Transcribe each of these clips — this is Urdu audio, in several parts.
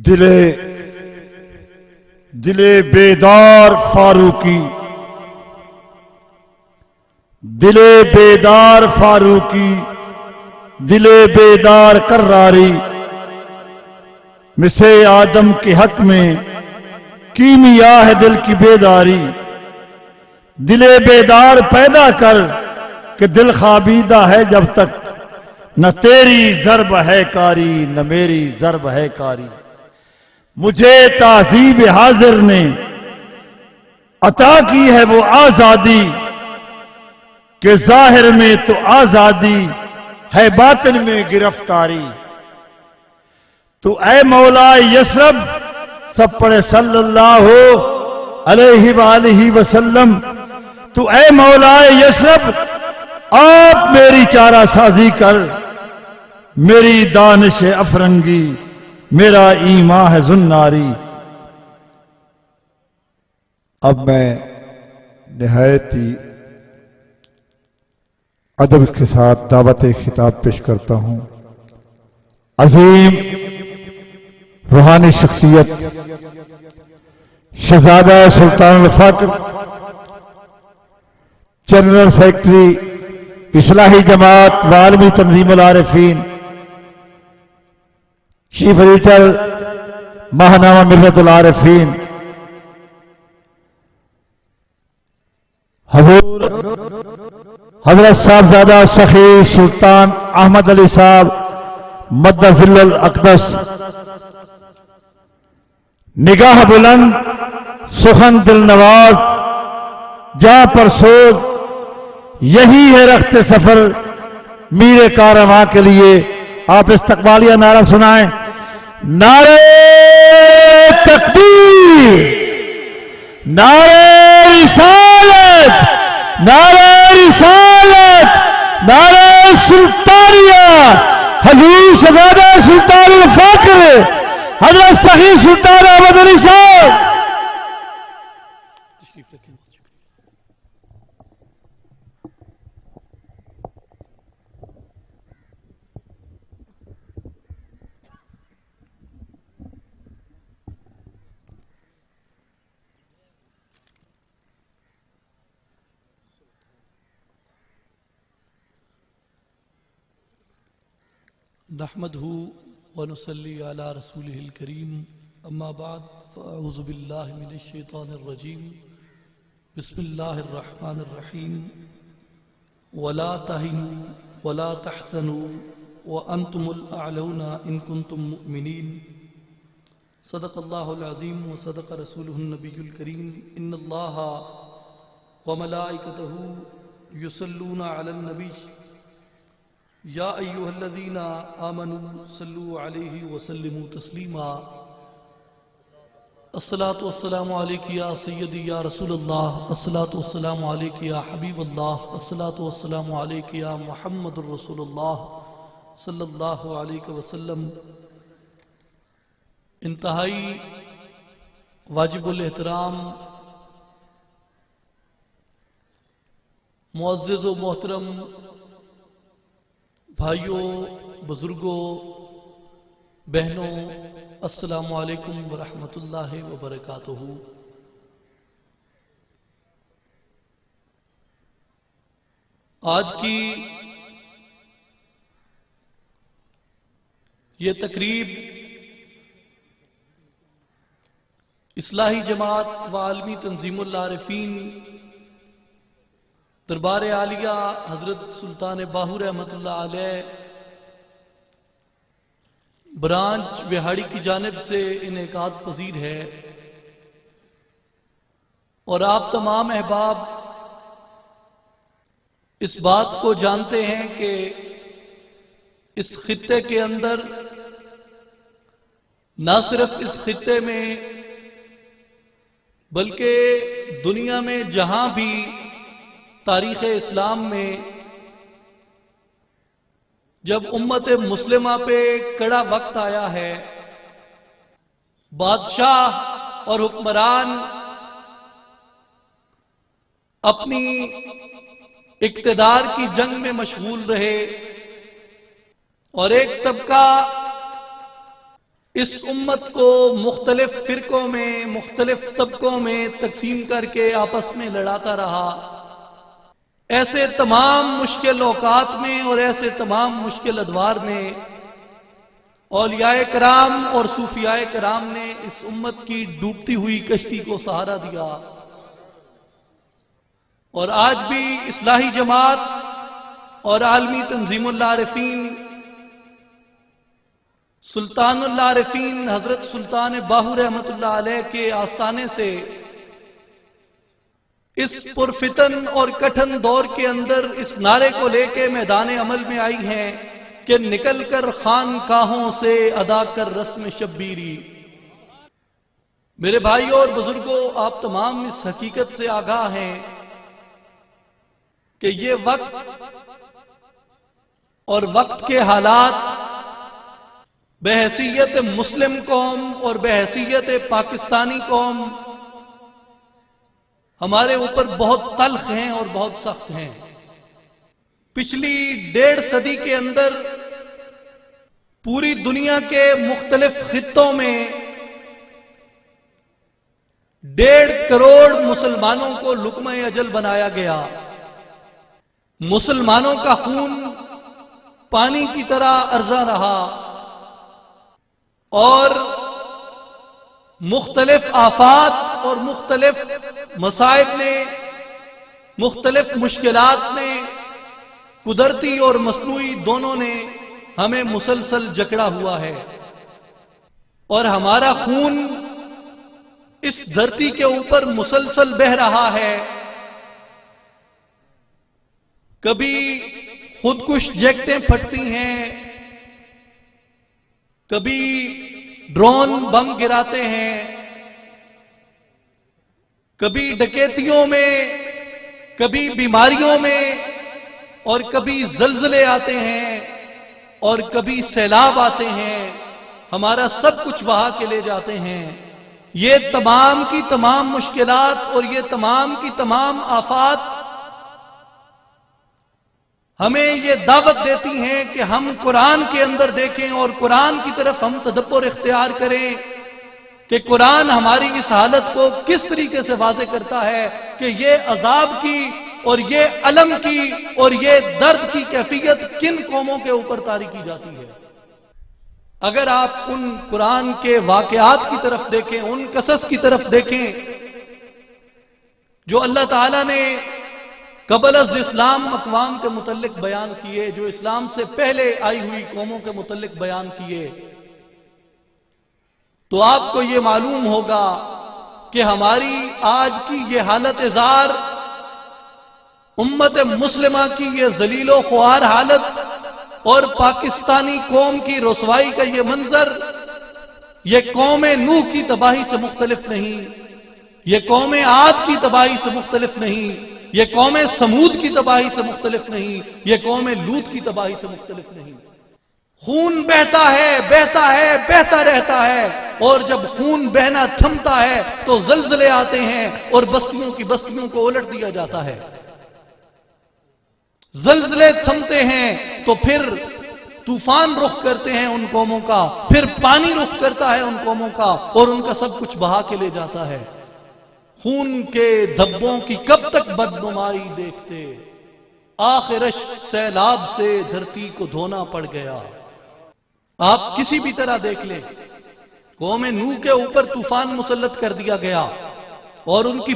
دل بیدار فاروقی، دل بیدار فاروقی، دل بیدار کراری، مسے آدم کے حق میں کیمیا ہے دل کی بیداری۔ دل بیدار پیدا کر کہ دل خوابیدہ ہے جب تک، نہ تیری ضرب ہے کاری نہ میری ضرب ہے کاری۔ مجھے تہذیب حاضر نے عطا کی ہے وہ آزادی، کہ ظاہر میں تو آزادی ہے باطن میں گرفتاری۔ تو اے مولا یثرب، سب پڑھے صلی اللہ علیہ وآلہ وسلم، تو اے مولا یثرب آپ میری چارہ سازی کر، میری دانش افرنگی میرا ایمان ہے زناری۔ اب میں نہایت ہی ادب کے ساتھ دعوت خطاب پیش کرتا ہوں۔ عظیم روحانی شخصیت شہزادہ سلطان الفقر، جنرل سیکرٹری اصلاحی جماعت وعالمی تنظیم العارفین، چیف ایڈیٹر ماہنامہ ملت العارفین، حضور حضرت صاحبزادہ سخی سلطان احمد علی صاحب مدظل الاقدس، نگاہ بلند سخن دل نواز، جہاں پر سوز یہی ہے رخت سفر میر کارواں کے لیے۔ آپ استقبالیہ نعرہ سنائیں، نعرہ تکبیر، نعرہ رسالت، نعرہ رسالت، نعرہ سلطانیہ، حضور شہزادہ سلطان الفقر حضرت سخی سلطان احمد علی صاحب۔ نحمده ونصلي على رسوله الكريم، اما بعد فاعوذ بالله من الشيطان الرجيم، بسم الله الرحمن الرحيم، ولا تهنوا ولا تحزنوا وانتم الاعلون ان كنتم مؤمنين، صدق الله العظيم وصدق رسوله النبي الكريم، ان الله وملائكته يصلون على النبي یا ایہا الذین آمنوا صلوا علیہ وسلموا تسلیما۔ الصلاۃ والسلام علیک یا سیدی یا رسول اللہ، الصلاۃ والسلام علیک یا حبیب اللہ، الصلاۃ والسلام علیک یا محمد الرسول اللہ صلی اللہ علیہ وسلم۔ انتہائی واجب الاحترام معزز و محترم بھائیوں، بزرگوں، بہنوں، السلام علیکم ورحمۃ اللہ وبرکاتہ۔ آج کی یہ تقریب اصلاحی جماعت وعالمی تنظیم العارفین دربار عالیہ حضرت سلطان باہو رحمۃ اللہ علیہ برانچ وہاڑی کی جانب سے انعقاد پذیر ہے، اور آپ تمام احباب اس بات کو جانتے ہیں کہ اس خطے کے اندر، نہ صرف اس خطے میں بلکہ دنیا میں جہاں بھی تاریخ اسلام میں جب امت مسلمہ پہ کڑا وقت آیا ہے، بادشاہ اور حکمران اپنی اقتدار کی جنگ میں مشغول رہے، اور ایک طبقہ اس امت کو مختلف فرقوں میں، مختلف طبقوں میں تقسیم کر کے آپس میں لڑاتا رہا۔ ایسے تمام مشکل اوقات میں اور ایسے تمام مشکل ادوار میں اولیاء کرام اور صوفیاء کرام نے اس امت کی ڈوبتی ہوئی کشتی کو سہارا دیا، اور آج بھی اصلاحی جماعت اور عالمی تنظیم العارفین سلطان العارفین حضرت سلطان باہو رحمت اللہ علیہ کے آستانے سے اس پرفتن اور کٹھن دور کے اندر اس نعرے کو لے کے میدان عمل میں آئی ہیں کہ نکل کر خانقاہوں سے ادا کر رسم شبیری۔ میرے بھائیوں اور بزرگوں، آپ تمام اس حقیقت سے آگاہ ہیں کہ یہ وقت اور وقت کے حالات بحیثیت مسلم قوم اور بحیثیت پاکستانی قوم ہمارے اوپر بہت تلخ ہیں اور بہت سخت ہیں۔ پچھلی 1.5 صدی کے اندر پوری دنیا کے مختلف خطوں میں 1.5 کروڑ مسلمانوں کو لقمہ اجل بنایا گیا۔ مسلمانوں کا خون پانی کی طرح ارزاں رہا، اور مختلف آفات اور مختلف مصائب نے، مختلف مشکلات نے، قدرتی اور مصنوعی دونوں نے ہمیں مسلسل جکڑا ہوا ہے، اور ہمارا خون اس دھرتی کے اوپر مسلسل بہہ رہا ہے۔ کبھی خودکش جیکٹیں پھٹتی ہیں، کبھی ڈرون بم گراتے ہیں، کبھی ڈکیتیوں میں، کبھی بیماریوں میں، اور کبھی زلزلے آتے ہیں، اور کبھی سیلاب آتے ہیں، ہمارا سب کچھ بہا کے لے جاتے ہیں۔ یہ تمام کی تمام مشکلات اور یہ تمام کی تمام آفات ہمیں یہ دعوت دیتی ہیں کہ ہم قرآن کے اندر دیکھیں اور قرآن کی طرف ہم تدبر اختیار کریں کہ قرآن ہماری اس حالت کو کس طریقے سے واضح کرتا ہے کہ یہ عذاب کی اور یہ الم کی اور یہ درد کی کیفیت کن قوموں کے اوپر طاری کی جاتی ہے۔ اگر آپ ان قرآن کے واقعات کی طرف دیکھیں، ان قصص کی طرف دیکھیں جو اللہ تعالیٰ نے قبل از اسلام اقوام کے متعلق بیان کیے، جو اسلام سے پہلے آئی ہوئی قوموں کے متعلق بیان کیے، تو آپ کو یہ معلوم ہوگا کہ ہماری آج کی یہ حالت زار، امت مسلمہ کی یہ ذلیل و خوار حالت، اور پاکستانی قوم کی رسوائی کا یہ منظر، یہ قوم نوح کی تباہی سے مختلف نہیں، یہ قوم عاد کی تباہی سے مختلف نہیں، یہ قوم سمود کی تباہی سے مختلف نہیں، یہ قوم لوط کی تباہی سے مختلف نہیں۔ خون بہتا ہے، بہتا ہے، بہتا رہتا ہے، اور جب خون بہنا تھمتا ہے تو زلزلے آتے ہیں اور بستیوں کی بستیوں کو الٹ دیا جاتا ہے۔ زلزلے تھمتے ہیں تو پھر طوفان رخ کرتے ہیں ان قوموں کا، پھر پانی رخ کرتا ہے ان قوموں کا، اور ان کا سب کچھ بہا کے لے جاتا ہے۔ خون کے دھبوں کی کب تک بدنمائی دیکھتے، آخرش سیلاب سے دھرتی کو دھونا پڑ گیا۔ آپ کسی بھی طرح دیکھ لیں، قوم نوح کے اوپر طوفان مسلط کر دیا گیا اور ان کی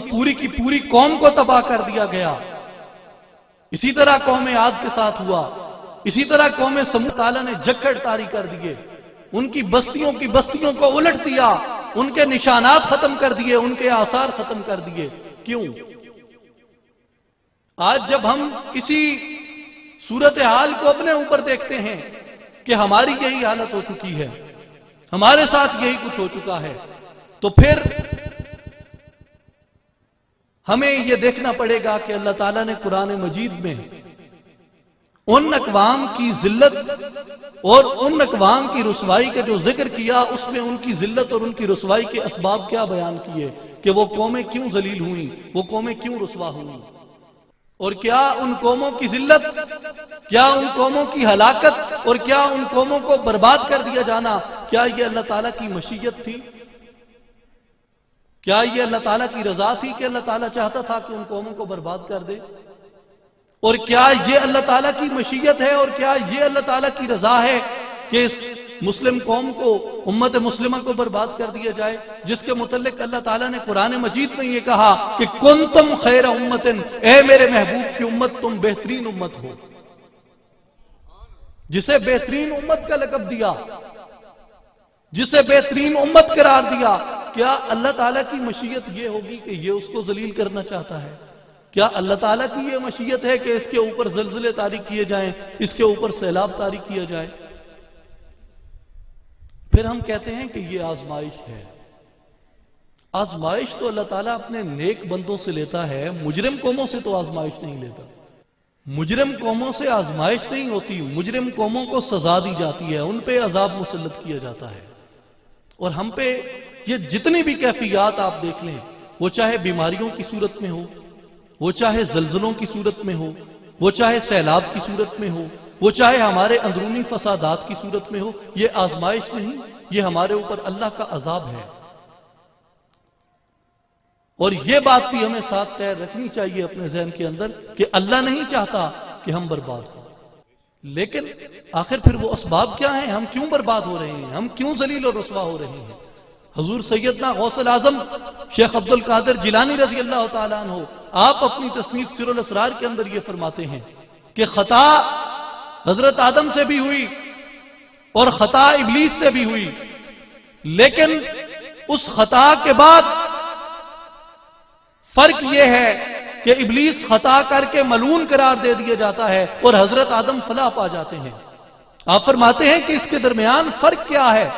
پوری قوم کو تباہ کر دیا گیا۔ اسی طرح قوم عاد کے ساتھ ہوا، اسی طرح قوم سمود تعالیٰ نے جکڑ طاری کر دیے، ان کی بستیوں کو الٹ دیا، ان کے نشانات ختم کر دیے، ان کے آثار ختم کر دیے۔ کیوں؟ آج جب ہم اسی صورتحال کو اپنے اوپر دیکھتے ہیں کہ ہماری یہی حالت ہو چکی ہے، ہمارے ساتھ یہی کچھ ہو چکا ہے، تو پھر ہمیں یہ دیکھنا پڑے گا کہ اللہ تعالیٰ نے قرآن مجید میں ان اقوام کی ذلت اور ان اقوام کی رسوائی کا جو ذکر کیا، اس میں ان کی ذلت اور ان کی رسوائی کے اسباب کیا بیان کیے کہ وہ قومیں کیوں ذلیل ہوئیں، وہ قومیں کیوں رسوا ہوئیں، اور کیا ان قوموں کی ذلت، کیا ان قوموں کی ہلاکت، اور کیا ان قوموں کو برباد کر دیا جانا کیا یہ اللہ تعالیٰ کی مشیت تھی؟ کیا یہ اللہ تعالیٰ کی رضا تھی کہ اللہ تعالیٰ چاہتا تھا کہ ان قوموں کو برباد کر دے؟ اور کیا یہ اللہ تعالیٰ کی مشیت ہے اور کیا یہ اللہ تعالیٰ کی رضا ہے کہ اس مسلم قوم کو، امت مسلمہ کو برباد کر دیا جائے، جس کے متعلق اللہ تعالیٰ نے قرآن مجید میں یہ کہا کہ کنتم خیر امت، اے میرے محبوب کی امت تم بہترین امت ہو، جسے بہترین امت کا لقب دیا، جسے بہترین امت قرار دیا۔ کیا اللہ تعالیٰ کی مشیت یہ ہوگی کہ یہ اس کو ذلیل کرنا چاہتا ہے؟ کیا اللہ تعالیٰ کی یہ مشیت ہے کہ اس کے اوپر زلزلے طاری کیے جائیں، اس کے اوپر سیلاب طاری کیا جائے؟ پھر ہم کہتے ہیں کہ یہ آزمائش ہے۔ آزمائش تو اللہ تعالیٰ اپنے نیک بندوں سے لیتا ہے، مجرم قوموں سے تو آزمائش نہیں لیتا۔ مجرم قوموں سے آزمائش نہیں ہوتی، مجرم قوموں کو سزا دی جاتی ہے، ان پہ عذاب مسلط کیا جاتا ہے۔ اور ہم پہ یہ جتنی بھی کیفیات آپ دیکھ لیں، وہ چاہے بیماریوں کی صورت میں ہو، وہ چاہے زلزلوں کی صورت میں ہو، وہ چاہے سیلاب کی صورت میں ہو، وہ چاہے ہمارے اندرونی فسادات کی صورت میں ہو، یہ آزمائش نہیں، یہ ہمارے اوپر اللہ کا عذاب ہے۔ اور یہ بات بھی ہمیں ساتھ طے رکھنی چاہیے اپنے ذہن کے اندر کہ اللہ نہیں چاہتا کہ ہم برباد ہوں، لیکن آخر پھر وہ اسباب کیا ہیں؟ ہم کیوں برباد ہو رہے ہیں؟ ہم کیوں ذلیل اور رسوا ہو رہے ہیں؟ حضور سیدنا غوث الاعظم شیخ عبد القادر جیلانی رضی اللہ تعالیٰ عنہ آپ اپنی تصنیف سر الاسرار کے اندر یہ فرماتے ہیں کہ خطا حضرت آدم سے بھی ہوئی اور خطا ابلیس سے بھی ہوئی، لیکن اس خطا کے بعد فرق یہ ہے کہ ابلیس خطا کر کے ملعون قرار دے دیا جاتا ہے اور حضرت آدم فلاح پا جاتے ہیں۔ آپ فرماتے ہیں کہ اس کے درمیان فرق کیا ہے؟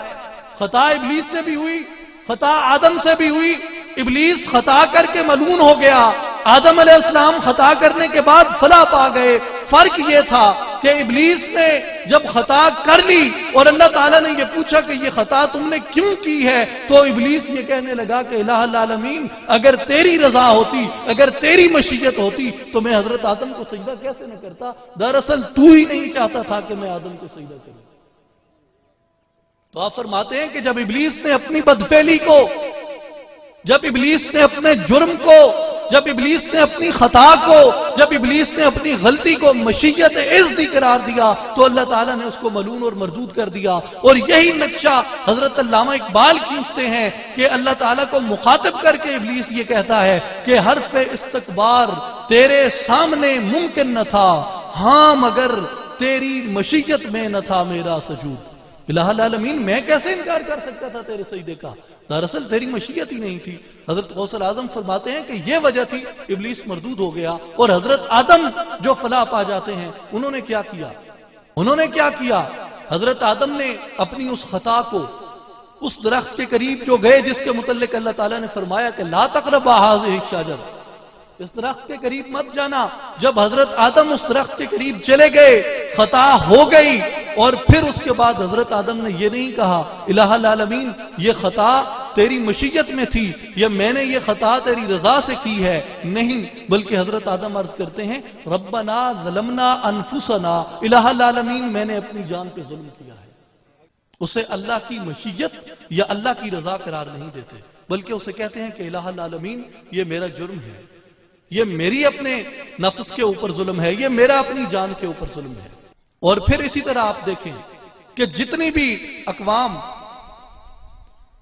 خطا ابلیس سے بھی ہوئی، خطا آدم سے بھی ہوئی، ابلیس خطا کر کے ملعون ہو گیا، آدم علیہ السلام خطا کرنے کے بعد فلاح پا گئے۔ فرق یہ تھا کہ ابلیس نے جب خطا کر لی اور اللہ تعالیٰ نے یہ پوچھا کہ یہ خطا تم نے کیوں کی ہے، تو ابلیس یہ کہنے لگا کہ الہ العالمین اگر تیری رضا ہوتی، اگر تیری مشیت ہوتی تو میں حضرت آدم کو سجدہ کیسے نہ کرتا؟ دراصل تو ہی نہیں چاہتا تھا کہ میں آدم کو سجدہ کروں۔ تو آپ فرماتے ہیں کہ جب ابلیس نے اپنی بدفعلی کو، جب ابلیس نے اپنے جرم کو، جب ابلیس نے اپنی خطا کو، جب ابلیس نے اپنی غلطی کو مشیت عزتی قرار دیا تو اللہ تعالیٰ نے اس کو ملعون اور مردود کر دیا۔ اور یہی نقشہ حضرت علامہ اقبال کھینچتے ہیں کہ اللہ تعالیٰ کو مخاطب کر کے ابلیس یہ کہتا ہے کہ حرف استکبار تیرے سامنے ممکن نہ تھا، ہاں مگر تیری مشیت میں نہ تھا میرا سجود۔ الہ العالمین میں کیسے انکار کر سکتا تھا تیرے سجدے کا؟ دراصل تیری مشیت ہی نہیں تھی۔ حضرت غوث الاعظم فرماتے ہیں کہ یہ وجہ تھی ابلیس مردود ہو گیا، اور حضرت آدم جو فلاح پا جاتے ہیں انہوں نے کیا کیا؟ انہوں نے کیا کیا؟ حضرت آدم نے اپنی اس خطا کو اس درخت کے قریب جو گئے جس کے متعلق اللہ تعالیٰ نے فرمایا کہ لا تقربا هذه الشجرة، اس درخت کے قریب مت جانا، جب حضرت آدم اس درخت کے قریب چلے گئے خطا ہو گئی، اور پھر اس کے بعد حضرت آدم نے یہ نہیں کہا الہ العالمین یہ خطا تیری مشیت میں تھی یا میں نے یہ خطا تیری رضا سے کی ہے، نہیں، بلکہ حضرت آدم عرض کرتے ہیں ربنا ظلمنا انفسنا، الہ العالمین میں نے اپنی جان پہ ظلم کیا ہے۔ اسے اللہ کی مشیت یا اللہ کی رضا قرار نہیں دیتے، بلکہ اسے کہتے ہیں کہ الہ العالمین یہ میرا جرم ہے، یہ میری اپنے نفس کے اوپر ظلم ہے، یہ میرا اپنی جان کے اوپر ظلم ہے۔ اور پھر اسی طرح آپ دیکھیں کہ جتنی بھی اقوام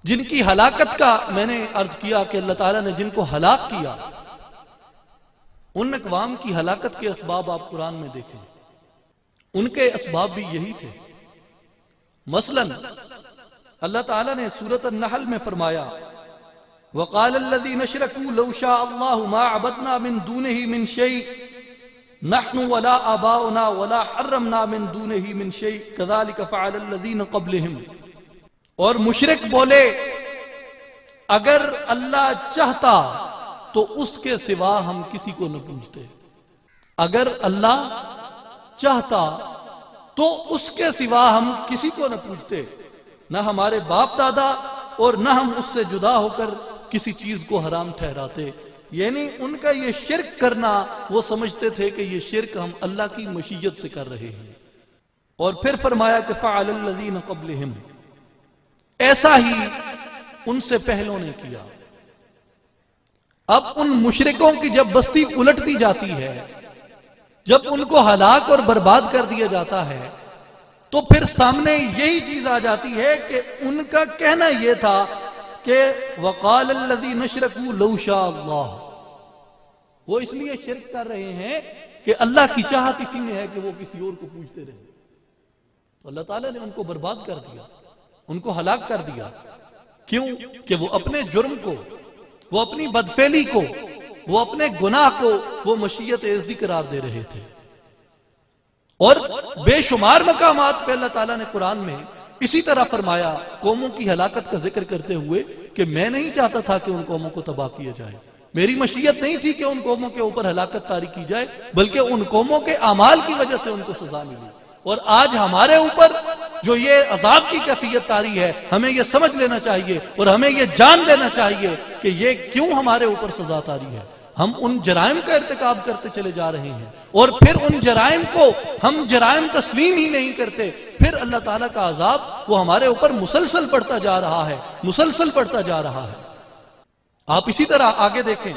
جن کی ہلاکت کا میں نے عرض کیا کہ اللہ تعالیٰ نے جن کو ہلاک کیا، ان اقوام کی ہلاکت کے اسباب آپ قرآن میں دیکھیں، ان کے اسباب بھی یہی تھے۔ مثلا اللہ تعالیٰ نے سورۃ النحل میں فرمایا وَقَالَ الَّذِينَ اشْرَكُوا لَوْ شَاءَ اللَّهُ مَا عَبَدْنَا مِن دُونِهِ مِن شَيْءٍ نَحْنُ وَلَا آبَاؤُنَا وَلَا حَرَّمْنَا مِن دُونِهِ مِن شَيْءٍ كَذَلِكَ فَعَلَ الَّذِينَ قَبْلِهِمْ۔ اور مشرک بولے اگر اللہ چاہتا تو اس کے سوا ہم کسی کو نہ پوجتے، اگر اللہ چاہتا تو اس کے سوا ہم کسی کو نہ پوجتے، نہ ہمارے باپ دادا اور نہ ہم اس سے جدا ہو کر کسی چیز کو حرام ٹھہراتے۔ یعنی ان کا یہ شرک کرنا وہ سمجھتے تھے کہ یہ شرک ہم اللہ کی مشیت سے کر رہے ہیں۔ اور پھر فرمایا کہ فعل الذین قبلہم، ایسا ہی ان سے پہلوں نے کیا۔ اب ان مشرکوں کی جب بستی الٹتی جاتی ہے، جب ان کو ہلاک اور برباد کر دیا جاتا ہے، تو پھر سامنے یہی چیز آ جاتی ہے کہ ان کا کہنا یہ تھا کہ وقال الذین اشرکوا لو شاء اللہ، وہ اس لیے شرک کر رہے ہیں کہ اللہ کی چاہت اسی میں ہے کہ وہ کسی اور کو پوجتے رہے، تو اللہ تعالیٰ نے ان کو برباد کر دیا، ان کو ہلاک کر دیا۔ کیوں؟ کہ وہ اپنے جرم کو، وہ اپنی بدفعلی کو، وہ اپنے گناہ کو وہ مشیت عزدی قرار دے رہے تھے۔ اور بے شمار مقامات پہ اللہ تعالیٰ نے قرآن میں اسی طرح فرمایا، قوموں کی ہلاکت کا ذکر کرتے ہوئے کہ میں نہیں چاہتا تھا کہ ان قوموں کو تباہ کیا جائے، میری مشیت نہیں تھی کہ ان قوموں کے اوپر ہلاکت طاری کی جائے، بلکہ ان قوموں کے اعمال کی وجہ سے ان کو سزا ملی۔ اور آج ہمارے اوپر جو یہ عذاب کی کیفیت طاری ہے، ہمیں یہ سمجھ لینا چاہیے اور ہمیں یہ جان لینا چاہیے کہ یہ کیوں ہمارے اوپر سزا طاری ہے۔ ہم ان جرائم کا ارتکاب کرتے چلے جا رہے ہیں، اور پھر ان جرائم کو ہم جرائم تسلیم ہی نہیں کرتے، پھر اللہ تعالیٰ کا عذاب وہ ہمارے اوپر مسلسل پڑتا جا رہا ہے، مسلسل پڑتا جا رہا ہے۔ آپ اسی طرح آگے دیکھیں،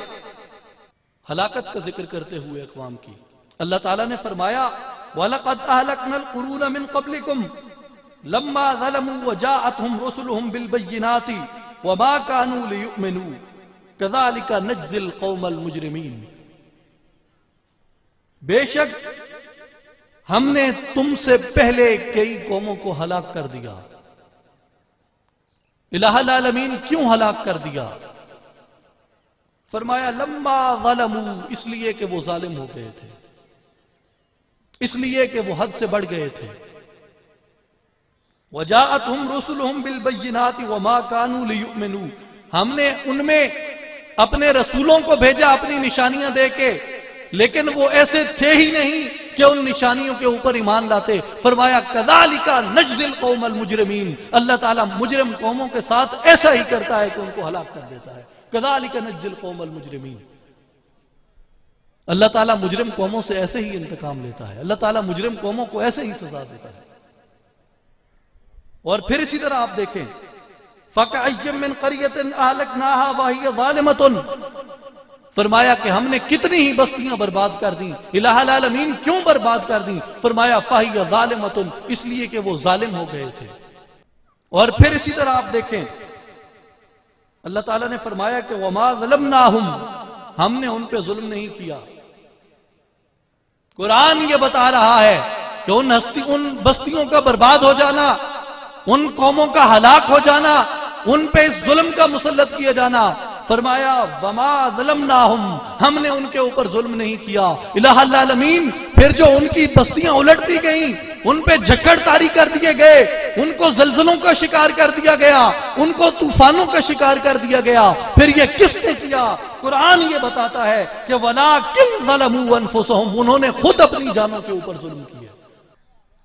ہلاکت کا ذکر کرتے ہوئے اقوام کی، اللہ تعالیٰ نے فرمایا وَلَقَدْ أَهْلَكْنَا الْقُرُونَ مِنْ قَبْلِكُمْ لَمَّا ظَلَمُوا وَجَاءَتْهُمْ رُسُلُهُمْ بِالْبَيِّنَاتِ وَمَا كَانُوا لِيُؤْمِنُوا كَذَلِكَ نَجْزِي الْقَوْمَ الْمُجْرِمِينَ۔ بے شک ہم نے تم سے پہلے کئی قوموں کو ہلاک کر دیا۔ الہ العالمین کیوں ہلاک کر دیا؟ فرمایا لما ظلموا، اس لیے کہ وہ ظالم ہو گئے تھے، اس لیے کہ وہ حد سے بڑھ گئے تھے۔ وَجَاءَتْهُمْ رُسُلُهُمْ بِالْبَيِّنَاتِ وَمَا كَانُوا لِيُؤْمِنُوا، ہم نے ان میں اپنے رسولوں کو بھیجا اپنی نشانیاں دے کے، لیکن وہ ایسے تھے ہی نہیں کہ ان نشانیوں کے اوپر ایمان لاتے۔ فرمایا كَذَلِكَ نَجْزِي الْقَوْمَ الْمُجْرِمِينَ، اللہ تعالیٰ مجرم قوموں کے ساتھ ایسا ہی کرتا ہے کہ ان کو ہلاک کر دیتا ہے۔ كَذَلِكَ نَجْزِي الْقَوْمَ الْمُجْرِمِينَ، اللہ تعالیٰ مجرم قوموں سے ایسے ہی انتقام لیتا ہے، اللہ تعالیٰ مجرم قوموں کو ایسے ہی سزا دیتا ہے۔ اور پھر اسی طرح آپ دیکھیں فَكَأَيٍّ مِّن قَرْيَةٍ أَهْلَكْنَاهَا وَهِيَ ظَالِمَةٌ، فرمایا کہ ہم نے کتنی ہی بستیاں برباد کر دیں۔ الہ العالمین کیوں برباد کر دیں؟ فرمایا فَهِيَ ظَالِمَةٌ، اس لیے کہ وہ ظالم ہو گئے تھے۔ اور پھر اسی طرح آپ دیکھیں اللہ تعالیٰ نے فرمایا کہ وَمَا ظَلَمْنَاهُمْ، ہم نے ان پہ ظلم نہیں کیا۔ قرآن یہ بتا رہا ہے کہ ان بستیوں کا برباد ہو جانا، ان قوموں کا ہلاک ہو جانا، ان پہ اس ظلم کا مسلط کیا جانا، فرمایا وما ظلمناہم، ہم نے ان کے اوپر ظلم نہیں کیا۔ الہ العالمین پھر جو ان کی بستیاں الٹتی گئیں، ان پہ جھکڑ طاری کر دیے گئے، ان کو زلزلوں کا شکار کر دیا گیا، ان کو طوفانوں کا شکار کر دیا گیا، پھر یہ کس نے کیا؟ قرآن یہ بتاتا ہے کہ وَلَٰكِنْ ظَلَمُوا أَنفُسَهُمْ، انہوں نے خود اپنی جانوں کے اوپر ظلم کیا۔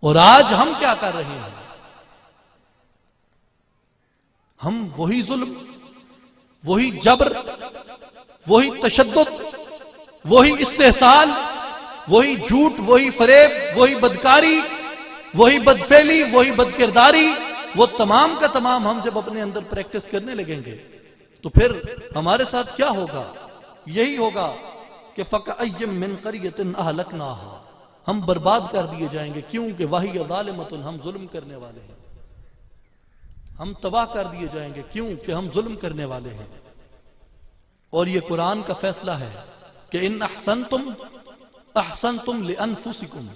اور آج ہم کیا کر رہے ہیں؟ ہم وہی ظلم، وہی جبر، وہی تشدد، وہی استحصال، وہی جھوٹ، وہی فریب، وہی بدکاری، وہی بدفعلی، وہی بدکرداری، وہ تمام کا تمام ہم جب اپنے اندر پریکٹس کرنے لگیں گے تو پھر ہمارے ساتھ کیا ہوگا؟ یہی ہوگا کہ فَكَأَيٍّ مِّن قَرْيَةٍ أَهْلَكْنَاهَا، ہم برباد کر دیے جائیں گے، کیونکہ وَهِيَ ظَالِمَةٌ، ہم ظلم کرنے والے ہیں، ہم تباہ کر دیے جائیں گے، کیوں کہ ہم ظلم کرنے والے ہیں۔ اور یہ قرآن کا فیصلہ ہے کہ ان احسنتم احسنتم لانفسکم،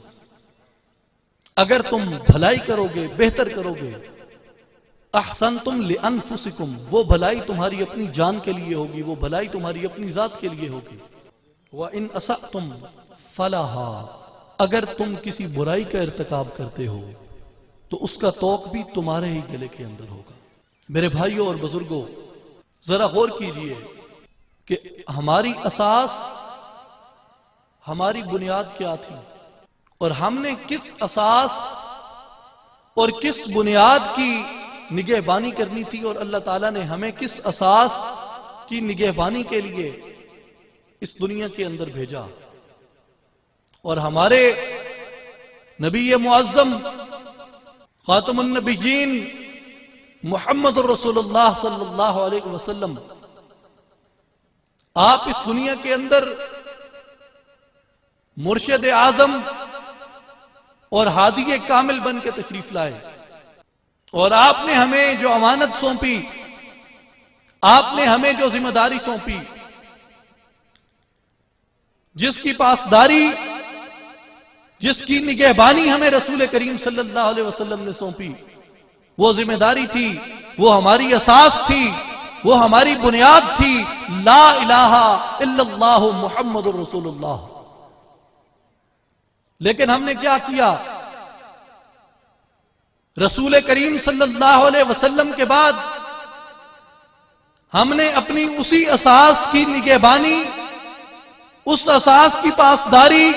اگر تم بھلائی کرو گے، بہتر کرو گے، احسنتم لانفسکم، وہ بھلائی تمہاری اپنی جان کے لیے ہوگی، وہ بھلائی تمہاری اپنی ذات کے لیے ہوگی۔ وَإِنْ أَسَأْتُمْ فَلَهَا، اگر تم کسی برائی کا ارتکاب کرتے ہو تو اس کا توق بھی تمہارے ہی گلے کے اندر ہوگا۔ میرے بھائیوں اور بزرگوں، ذرا غور کیجئے کہ ہماری اساس، ہماری بنیاد کیا تھی، اور ہم نے کس اساس اور کس بنیاد کی نگہبانی کرنی تھی، اور اللہ تعالیٰ نے ہمیں کس اساس کی نگہبانی کے لیے اس دنیا کے اندر بھیجا۔ اور ہمارے نبی معظم خاتم النبیین محمد الرسول اللہ صلی اللہ علیہ وسلم آپ اس دنیا کے اندر مرشد اعظم اور ہادی کامل بن کے تشریف لائے، اور آپ نے ہمیں جو امانت سونپی، آپ نے ہمیں جو ذمہ داری سونپی، جس کی پاسداری، جس کی نگہبانی ہمیں رسول کریم صلی اللہ علیہ وسلم نے سونپی، وہ ذمہ داری تھی، وہ ہماری اساس تھی، وہ ہماری بنیاد تھی، لا الہ الا اللہ محمد الرسول اللہ۔ لیکن ہم نے کیا کیا؟ رسول کریم صلی اللہ علیہ وسلم کے بعد ہم نے اپنی اسی اساس کی نگہبانی، اس اساس کی پاسداری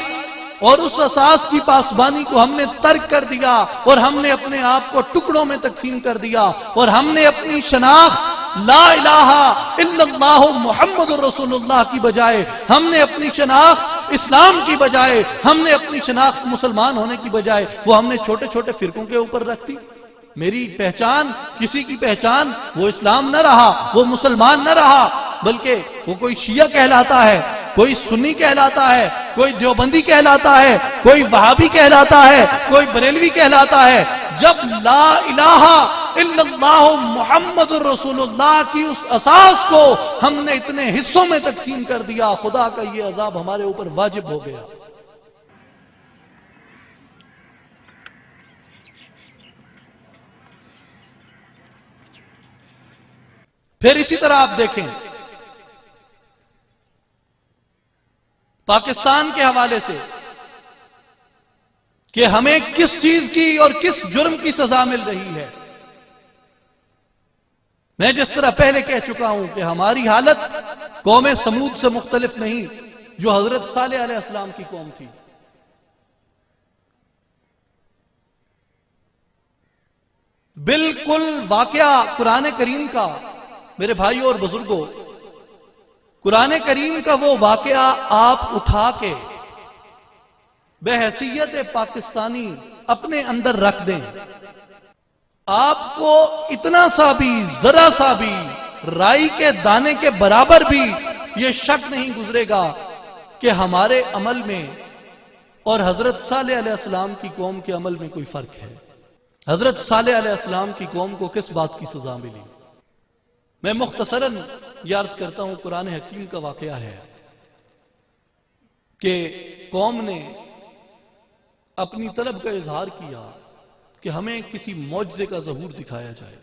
اور اس اساس کی پاسبانی کو ہم نے ترک کر دیا، اور ہم نے اپنے آپ کو ٹکڑوں میں تقسیم کر دیا، اور ہم نے اپنی شناخت لا الہ الا اللہ محمد الرسول اللہ کی بجائے، ہم نے اپنی شناخت اسلام کی بجائے، ہم نے اپنی شناخت مسلمان ہونے کی بجائے، وہ ہم نے چھوٹے چھوٹے فرقوں کے اوپر رکھ دی۔ میری پہچان، کسی کی پہچان وہ اسلام نہ رہا، وہ مسلمان نہ رہا، بلکہ وہ کوئی شیعہ کہلاتا ہے، کوئی سنی کہلاتا ہے، کوئی دیوبندی کہلاتا ہے، کوئی وہابی کہلاتا ہے، کوئی بریلوی کہلاتا ہے۔ جب لا الہ الا اللہ محمد الرسول اللہ کی اس اساس کو ہم نے اتنے حصوں میں تقسیم کر دیا، خدا کا یہ عذاب ہمارے اوپر واجب ہو گیا۔ پھر اسی طرح آپ دیکھیں پاکستان کے حوالے سے کہ ہمیں کس چیز کی اور کس جرم کی سزا مل رہی ہے۔ میں جس طرح پہلے کہہ چکا ہوں کہ ہماری حالت قوم سمود سے مختلف نہیں، جو حضرت صالح علیہ السلام کی قوم تھی۔ بالکل واقعہ قرآن کریم کا، میرے بھائیوں اور بزرگوں، قرآن کریم کا وہ واقعہ آپ اٹھا کے بحیثیت پاکستانی اپنے اندر رکھ دیں، آپ کو اتنا سا بھی، ذرا سا بھی، رائی کے دانے کے برابر بھی یہ شک نہیں گزرے گا کہ ہمارے عمل میں اور حضرت صالح علیہ السلام کی قوم کے عمل میں کوئی فرق ہے۔ حضرت صالح علیہ السلام کی قوم کو کس بات کی سزا ملی؟ میں مختصراً یہ عرض کرتا ہوں، قرآن حکیم کا واقعہ ہے کہ قوم نے اپنی طلب کا اظہار کیا کہ ہمیں کسی معجزے کا ظہور دکھایا جائے،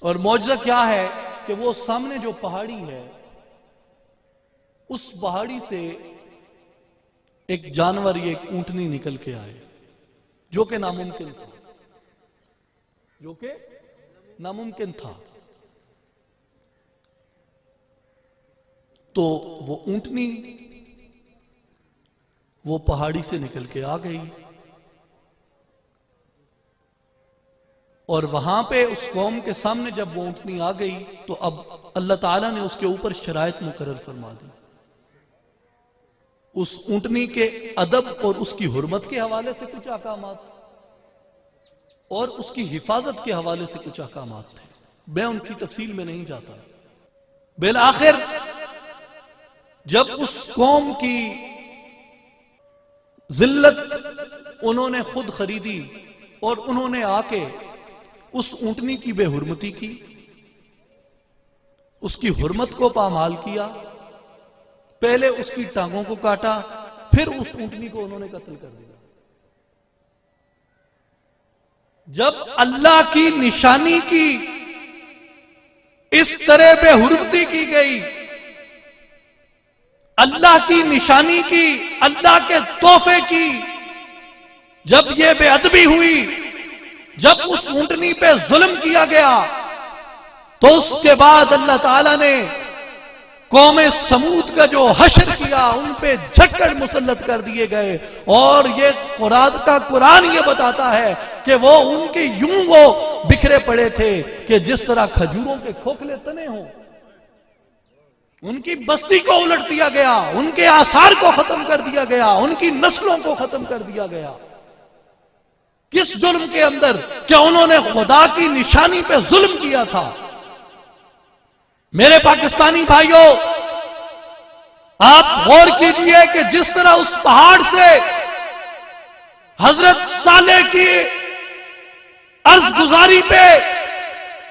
اور معجزہ کیا ہے کہ وہ سامنے جو پہاڑی ہے، اس پہاڑی سے ایک جانور، ایک اونٹنی نکل کے آئے، جو کہ ناممکن تھا، جو کہ ناممکن تھا۔ تو وہ اونٹنی وہ پہاڑی سے نکل کے آ گئی، اور وہاں پہ اس قوم کے سامنے جب وہ اونٹنی آ گئی تو اب اللہ تعالیٰ نے اس کے اوپر شرائط مقرر فرما دی۔ اس اونٹنی کے ادب اور اس کی حرمت کے حوالے سے کچھ احکامات اور اس کی حفاظت کے حوالے سے کچھ احکامات تھے، میں ان کی تفصیل میں نہیں جاتا۔ بالآخر جب اس قوم کی ذلت انہوں نے خود خریدی اور انہوں نے آ کے اس اونٹنی کی بے حرمتی کی، اس کی حرمت کو پامال کیا، پہلے اس کی ٹانگوں کو کاٹا، پھر اس اونٹنی کو انہوں نے قتل کر دیا۔ جب اللہ کی نشانی کی اس طرح بے حرمتی کی گئی، اللہ کی نشانی کی، اللہ کے تحفے کی جب یہ بے ادبی ہوئی، جب اس اونٹنی پہ ظلم کیا گیا، تو اس کے بعد اللہ تعالیٰ نے قوم سمود کا جو حشر کیا، ان پہ جھکڑ مسلط کر دیے گئے، اور یہ قرآن یہ بتاتا ہے کہ وہ ان کے یوں وہ بکھرے پڑے تھے کہ جس طرح کھجوروں کے کھوکھلے تنے ہوں۔ ان کی بستی کو الٹ دیا گیا، ان کے آثار کو ختم کر دیا گیا، ان کی نسلوں کو ختم کر دیا گیا۔ کس جرم کے اندر کہ انہوں نے خدا کی نشانی پہ ظلم کیا تھا؟ میرے پاکستانی بھائیوں، آپ غور کیجئے کہ جس طرح اس پہاڑ سے حضرت صالح کی عرض گزاری پہ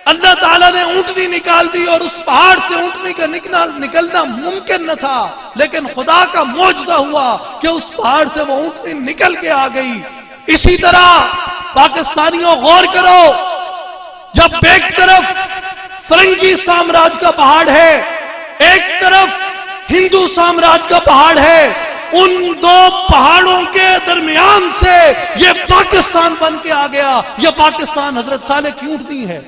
اللہ تعالیٰ نے اونٹنی نکال دی، اور اس پہاڑ سے اونٹنی کا نکلنا ممکن نہ تھا، لیکن خدا کا معجزہ ہوا کہ اس پہاڑ سے وہ اونٹنی نکل کے آ گئی۔ اسی طرح پاکستانیوں غور کرو، جب ایک طرف فرنگی سامراج کا پہاڑ ہے، ایک طرف ہندو سامراج کا پہاڑ ہے، ان دو پہاڑوں کے درمیان سے یہ پاکستان بن کے آ گیا۔ یہ پاکستان حضرت صالح کی اونٹنی ہے۔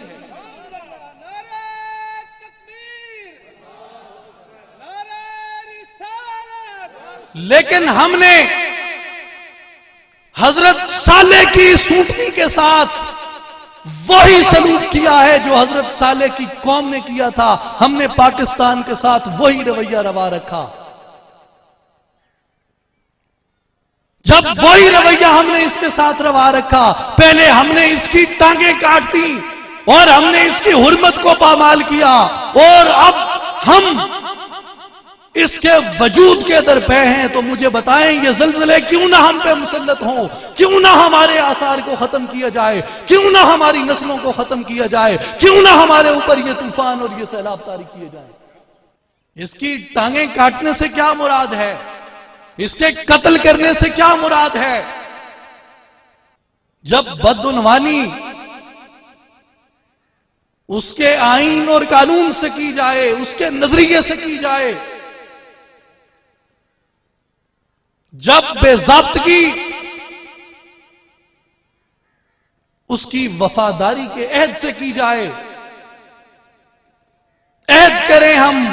لیکن ہم نے حضرت صالح کی اونٹنی کے ساتھ وہی سلوک کیا ہے جو حضرت صالح کی قوم نے کیا تھا۔ ہم نے پاکستان کے ساتھ وہی رویہ روا رکھا۔ جب وہی رویہ ہم نے اس کے ساتھ روا رکھا، پہلے ہم نے اس کی ٹانگیں کاٹ دی اور ہم نے اس کی حرمت کو پامال کیا، اور اب ہم اس کے وجود کے در پہ ہیں۔ تو مجھے بتائیں، یہ زلزلے کیوں نہ ہم پہ مسلط ہوں؟ کیوں نہ ہمارے آثار کو ختم کیا جائے؟ کیوں نہ ہماری نسلوں کو ختم کیا جائے؟ کیوں نہ ہمارے اوپر یہ طوفان اور یہ سیلاب طاری کیے جائیں؟ اس کی ٹانگیں کاٹنے سے کیا مراد ہے؟ اس کے قتل کرنے سے کیا مراد ہے؟ جب بدعنوانی اس کے آئین اور قانون سے کی جائے، اس کے نظریے سے کی جائے، جب بے ضابطگی اس کی وفاداری کے عہد سے کی جائے، عہد کریں ہم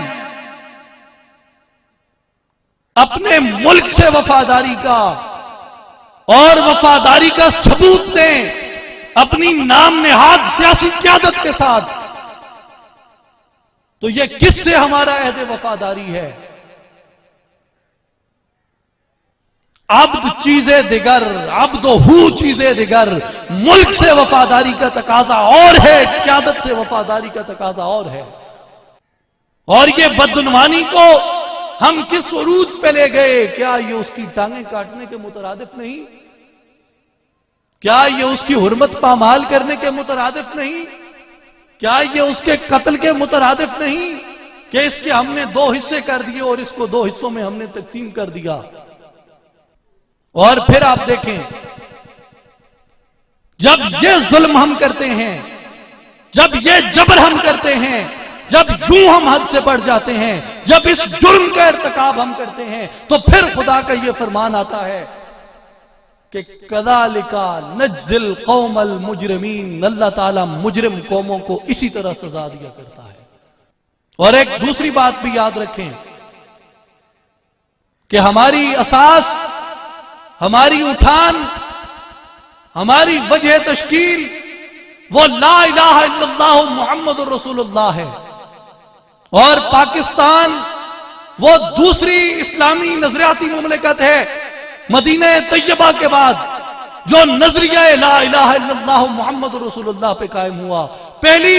اپنے ملک سے وفاداری کا، اور وفاداری کا ثبوت دیں اپنی نام نہاد سیاسی قیادت کے ساتھ، تو یہ کس سے ہمارا عہد وفاداری ہے؟ عبد چیزیں دیگر، عبد و ہو چیزیں دیگر۔ ملک سے وفاداری کا تقاضا اور ہے، قیادت سے وفاداری کا تقاضا اور ہے۔ اور یہ بدعنوانی کو ہم کس عروج پہ لے گئے؟ کیا یہ اس کی ٹانگیں کاٹنے کے مترادف نہیں؟ کیا یہ اس کی حرمت پامال کرنے کے مترادف نہیں؟ کیا یہ اس کے قتل کے مترادف نہیں کہ اس کے ہم نے دو حصے کر دیے اور اس کو دو حصوں میں ہم نے تقسیم کر دیا؟ اور پھر آپ دیکھیں، جب یہ ظلم ہم کرتے ہیں، جب یہ جبر ہم کرتے ہیں، جب یوں ہم حد سے بڑھ جاتے ہیں، جب اس جرم کا ارتکاب ہم کرتے ہیں، تو پھر خدا کا یہ فرمان آتا ہے کہ کذالک نجزی القوم المجرمین۔ اللہ تعالیٰ مجرم قوموں کو اسی طرح سزا دیا کرتا ہے۔ اور ایک دوسری بات بھی یاد رکھیں کہ ہماری اساس، ہماری اٹھان، ہماری وجہ تشکیل وہ لا الہ الا اللہ محمد الرسول اللہ ہے، اور پاکستان وہ دوسری اسلامی نظریاتی مملکت ہے مدینہ طیبہ کے بعد جو نظریہ لا الہ الا اللہ محمد الرسول اللہ پہ قائم ہوا۔ پہلی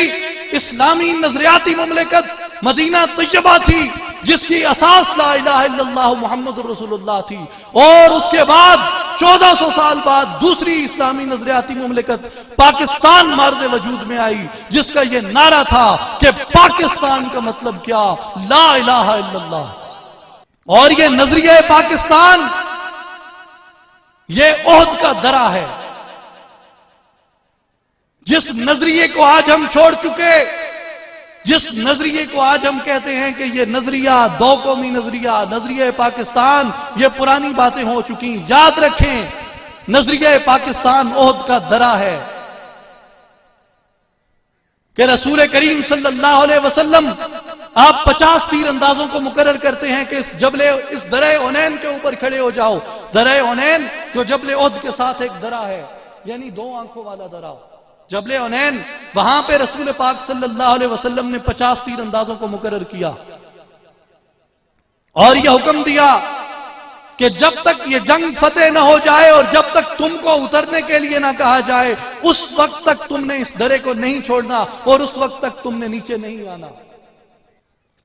اسلامی نظریاتی مملکت مدینہ طیبہ تھی جس کی اساس لا الہ الا اللہ محمد الرسول اللہ تھی، اور اس کے بعد 1400 سال بعد دوسری اسلامی نظریاتی مملکت پاکستان مارد وجود میں آئی، جس کا یہ نعرہ تھا کہ پاکستان کا مطلب کیا؟ لا الہ الا اللہ۔ اور یہ نظریہ پاکستان یہ عہد کا درہ ہے، جس نظریے کو آج ہم چھوڑ چکے، جس نظریے کو آج ہم کہتے ہیں کہ یہ نظریہ دو قومی نظریہ، نظریہ پاکستان، یہ پرانی باتیں ہو چکی۔ یاد رکھیں، نظریہ پاکستان عہد کا درہ ہے کہ رسول کریم صلی اللہ علیہ وسلم آپ 50 تیر اندازوں کو مقرر کرتے ہیں کہ اس درہ اونین کے اوپر کھڑے ہو جاؤ۔ درہ اونین جو جبل احد کے ساتھ ایک درہ ہے، یعنی دو آنکھوں والا درہ، جبل اونین، وہاں پہ رسول پاک صلی اللہ علیہ وسلم نے 50 تیر اندازوں کو مقرر کیا اور یہ حکم دیا کہ جب تک یہ جنگ فتح نہ ہو جائے اور جب تک تم کو اترنے کے لیے نہ کہا جائے اس وقت تک تم نے اس درے کو نہیں چھوڑنا اور اس وقت تک تم نے نیچے نہیں آنا۔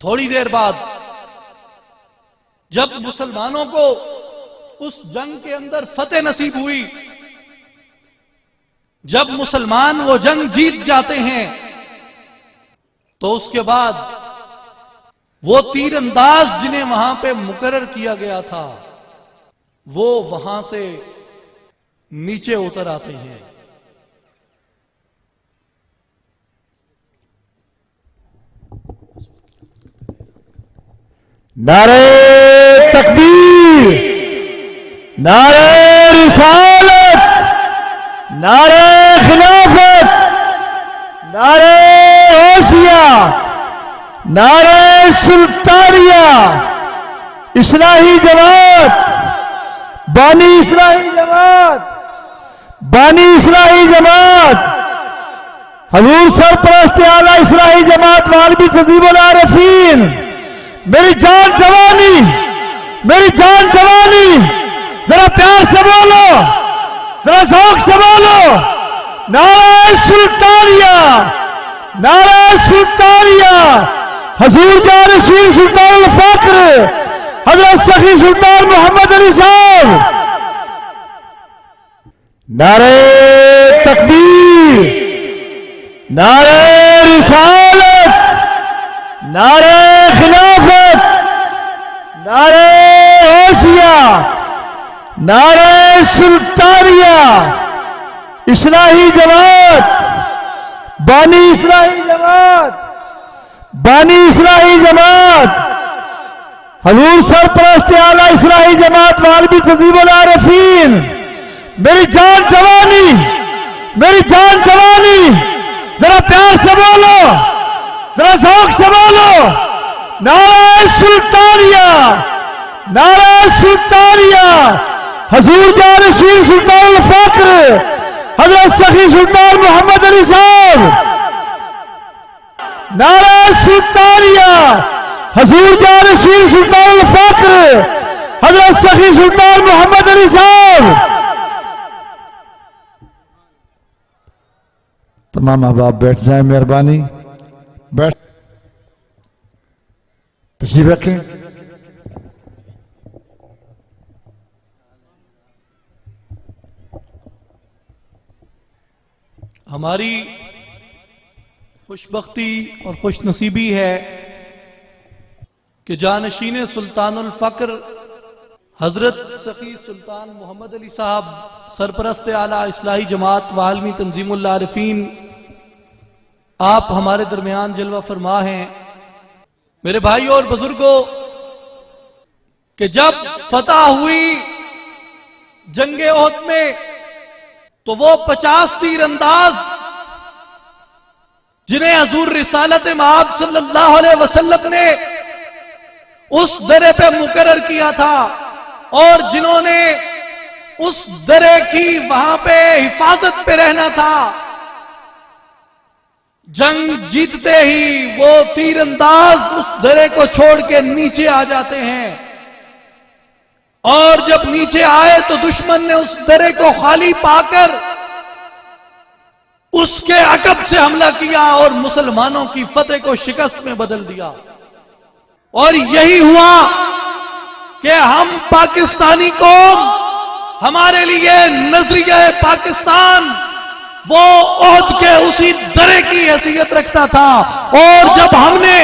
تھوڑی دیر بعد جب مسلمانوں کو اس جنگ کے اندر فتح نصیب ہوئی، جب مسلمان وہ جنگ جیت جاتے ہیں، تو اس کے بعد وہ تیر انداز جنہیں وہاں پہ مقرر کیا گیا تھا وہ وہاں سے نیچے اتر آتے ہیں۔ نعرہ تکبیر، نعرہ رسالت، نعرہ خلافت، نعرہ غوثیہ، نعرہ سلطانیہ، اصلاحی جماعت، بانی اصلاحی جماعت، بانی اصلاحی جماعت، حضور سرپرست اعلیٰ اصلاحی جماعت والمی تنظیم العارفین، میری جان جوانی، میری جان جوانی، ذرا پیار سے بولو، ذرا ذوق سے بولو، نعرہ سلطانیہ، نعرہ سلطانیہ، حضور جانشین سلطان الفقر حضرت سخی سلطان محمد علی صاحب، نعرہ تکبیر، نعرہ رسالت، نعرہ خلافت، نعرہ غوثیہ، نعرہ سلطانیہ، اصلاحی جماعت، بانی اصلاحی جماعت، بانی اصلاحی جماعت، حضور سرپرست اعلیٰ اصلاحی جماعت والمی تنظیم العارفین، میری جان جوانی، میری جان جوانی، ذرا پیار سے بولو، ذرا ذوق سے بولو، نعرہ سلطانیہ، نعرہ سلطانیہ، حضور جانشین سلطان الفقر حضرت سخی سلطان محمد علی صاحب، نعرہ سلطانیہ، حضور جانشین سلطان الفقر حضرت سخی سلطان محمد علی صاحب۔ تمام احباب بیٹھ جائیں، مہربانی بیٹھ، تشریف رکھیں۔ ہماری خوش بختی اور خوش نصیبی ہے کہ جانشین سلطان الفقر حضرت سخی سلطان محمد علی صاحب سرپرست اعلیٰ اصلاحی جماعت وعالمی تنظیم العارفین آپ ہمارے درمیان جلوہ فرما ہیں۔ میرے بھائیوں اور بزرگوں، کہ جب فتح ہوئی جنگ احد میں تو وہ 50 تیر انداز جنہیں حضور رسالت مآب صلی اللہ علیہ وسلم نے اس درے پہ مقرر کیا تھا اور جنہوں نے اس درے کی وہاں پہ حفاظت پہ رہنا تھا، جنگ جیتتے ہی وہ تیر انداز اس درے کو چھوڑ کے نیچے آ جاتے ہیں، اور جب نیچے آئے تو دشمن نے اس درے کو خالی پا کر اس کے عقب سے حملہ کیا اور مسلمانوں کی فتح کو شکست میں بدل دیا۔ اور یہی ہوا کہ ہم پاکستانی قوم، ہمارے لیے نظریہ پاکستان وہ عہد کے اسی درے کی حیثیت رکھتا تھا، اور جب ہم نے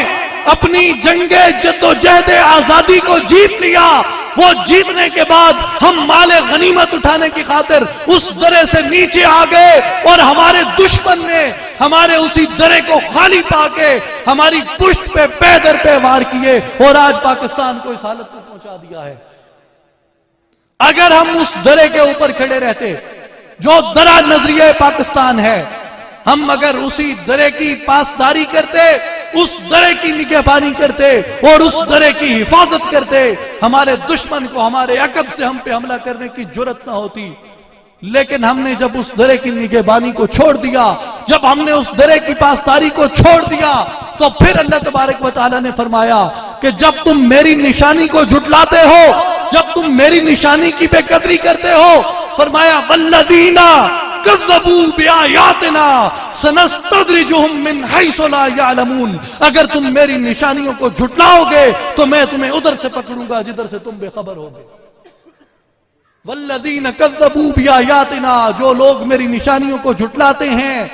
اپنی جنگ جدوجہد آزادی کو جیت لیا، وہ جیتنے کے بعد ہم مال غنیمت اٹھانے کی خاطر اس درے سے نیچے آ گئے، اور ہمارے دشمن نے ہمارے اسی درے کو خالی پا کے ہماری پشت پہ پے در پہ وار کیے اور آج پاکستان کو اس حالت کو پہنچا دیا ہے۔ اگر ہم اس درے کے اوپر کھڑے رہتے جو درہ نظریہ پاکستان ہے، ہم اگر اسی درے کی پاسداری کرتے، اس درے کی نگہبانی کرتے اور اس درے کی حفاظت کرتے، ہمارے دشمن کو ہمارے عقب سے ہم پہ حملہ کرنے کی جرأت نہ ہوتی۔ لیکن ہم نے جب اس درے کی نگہبانی کو چھوڑ دیا، جب ہم نے اس درے کی پاسداری کو چھوڑ دیا، تو پھر اللہ تبارک و تعالیٰ نے فرمایا کہ جب تم میری نشانی کو جھٹلاتے ہو جب تم میری نشانی کی بے قدری کرتے ہو، فرمایا والذین کذبوا بآیاتنا سنستدرجهم من حیث لا یعلمون، اگر تم میری نشانیوں کو جھٹلاؤ گے تو میں تمہیں ادھر سے پکڑوں گا جدھر سے تم بے خبر ہوگے۔ والذین کذبوا بآیاتنا، جو لوگ میری نشانیوں کو جھٹلاتے ہیں،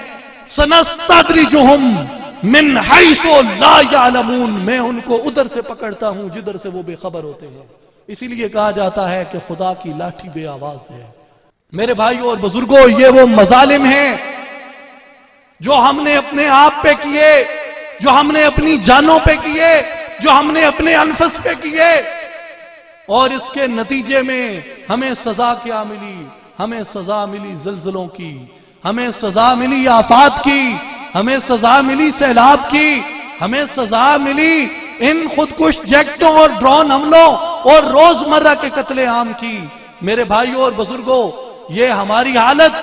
سنستدرجهم من حیث لا یعلمون، میں ان کو ادھر سے پکڑتا ہوں جدھر سے وہ بے خبر ہوتے ہیں۔ اسی لیے کہا جاتا ہے کہ خدا کی لاٹھی بے آواز ہے۔ میرے بھائیوں اور بزرگوں، یہ وہ مظالم ہیں جو ہم نے اپنے آپ پہ کیے، جو ہم نے اپنی جانوں پہ کیے، جو ہم نے اپنے انفس پہ کیے، اور اس کے نتیجے میں ہمیں سزا کیا ملی؟ ہمیں سزا ملی زلزلوں کی، ہمیں سزا ملی آفات کی، ہمیں سزا ملی سیلاب کی، ہمیں سزا ملی ان خودکش جیکٹوں اور ڈرون حملوں اور روزمرہ کے قتل عام کی۔ میرے بھائیوں اور بزرگوں، یہ ہماری حالت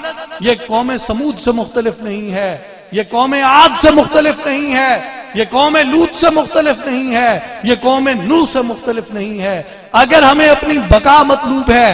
یہ قوم سمود سے مختلف نہیں ہے، یہ قوم عاد سے مختلف نہیں ہے، یہ قوم لوط سے مختلف نہیں ہے، یہ قوم نوح سے مختلف نہیں ہے۔ اگر ہمیں اپنی بقا مطلوب ہے،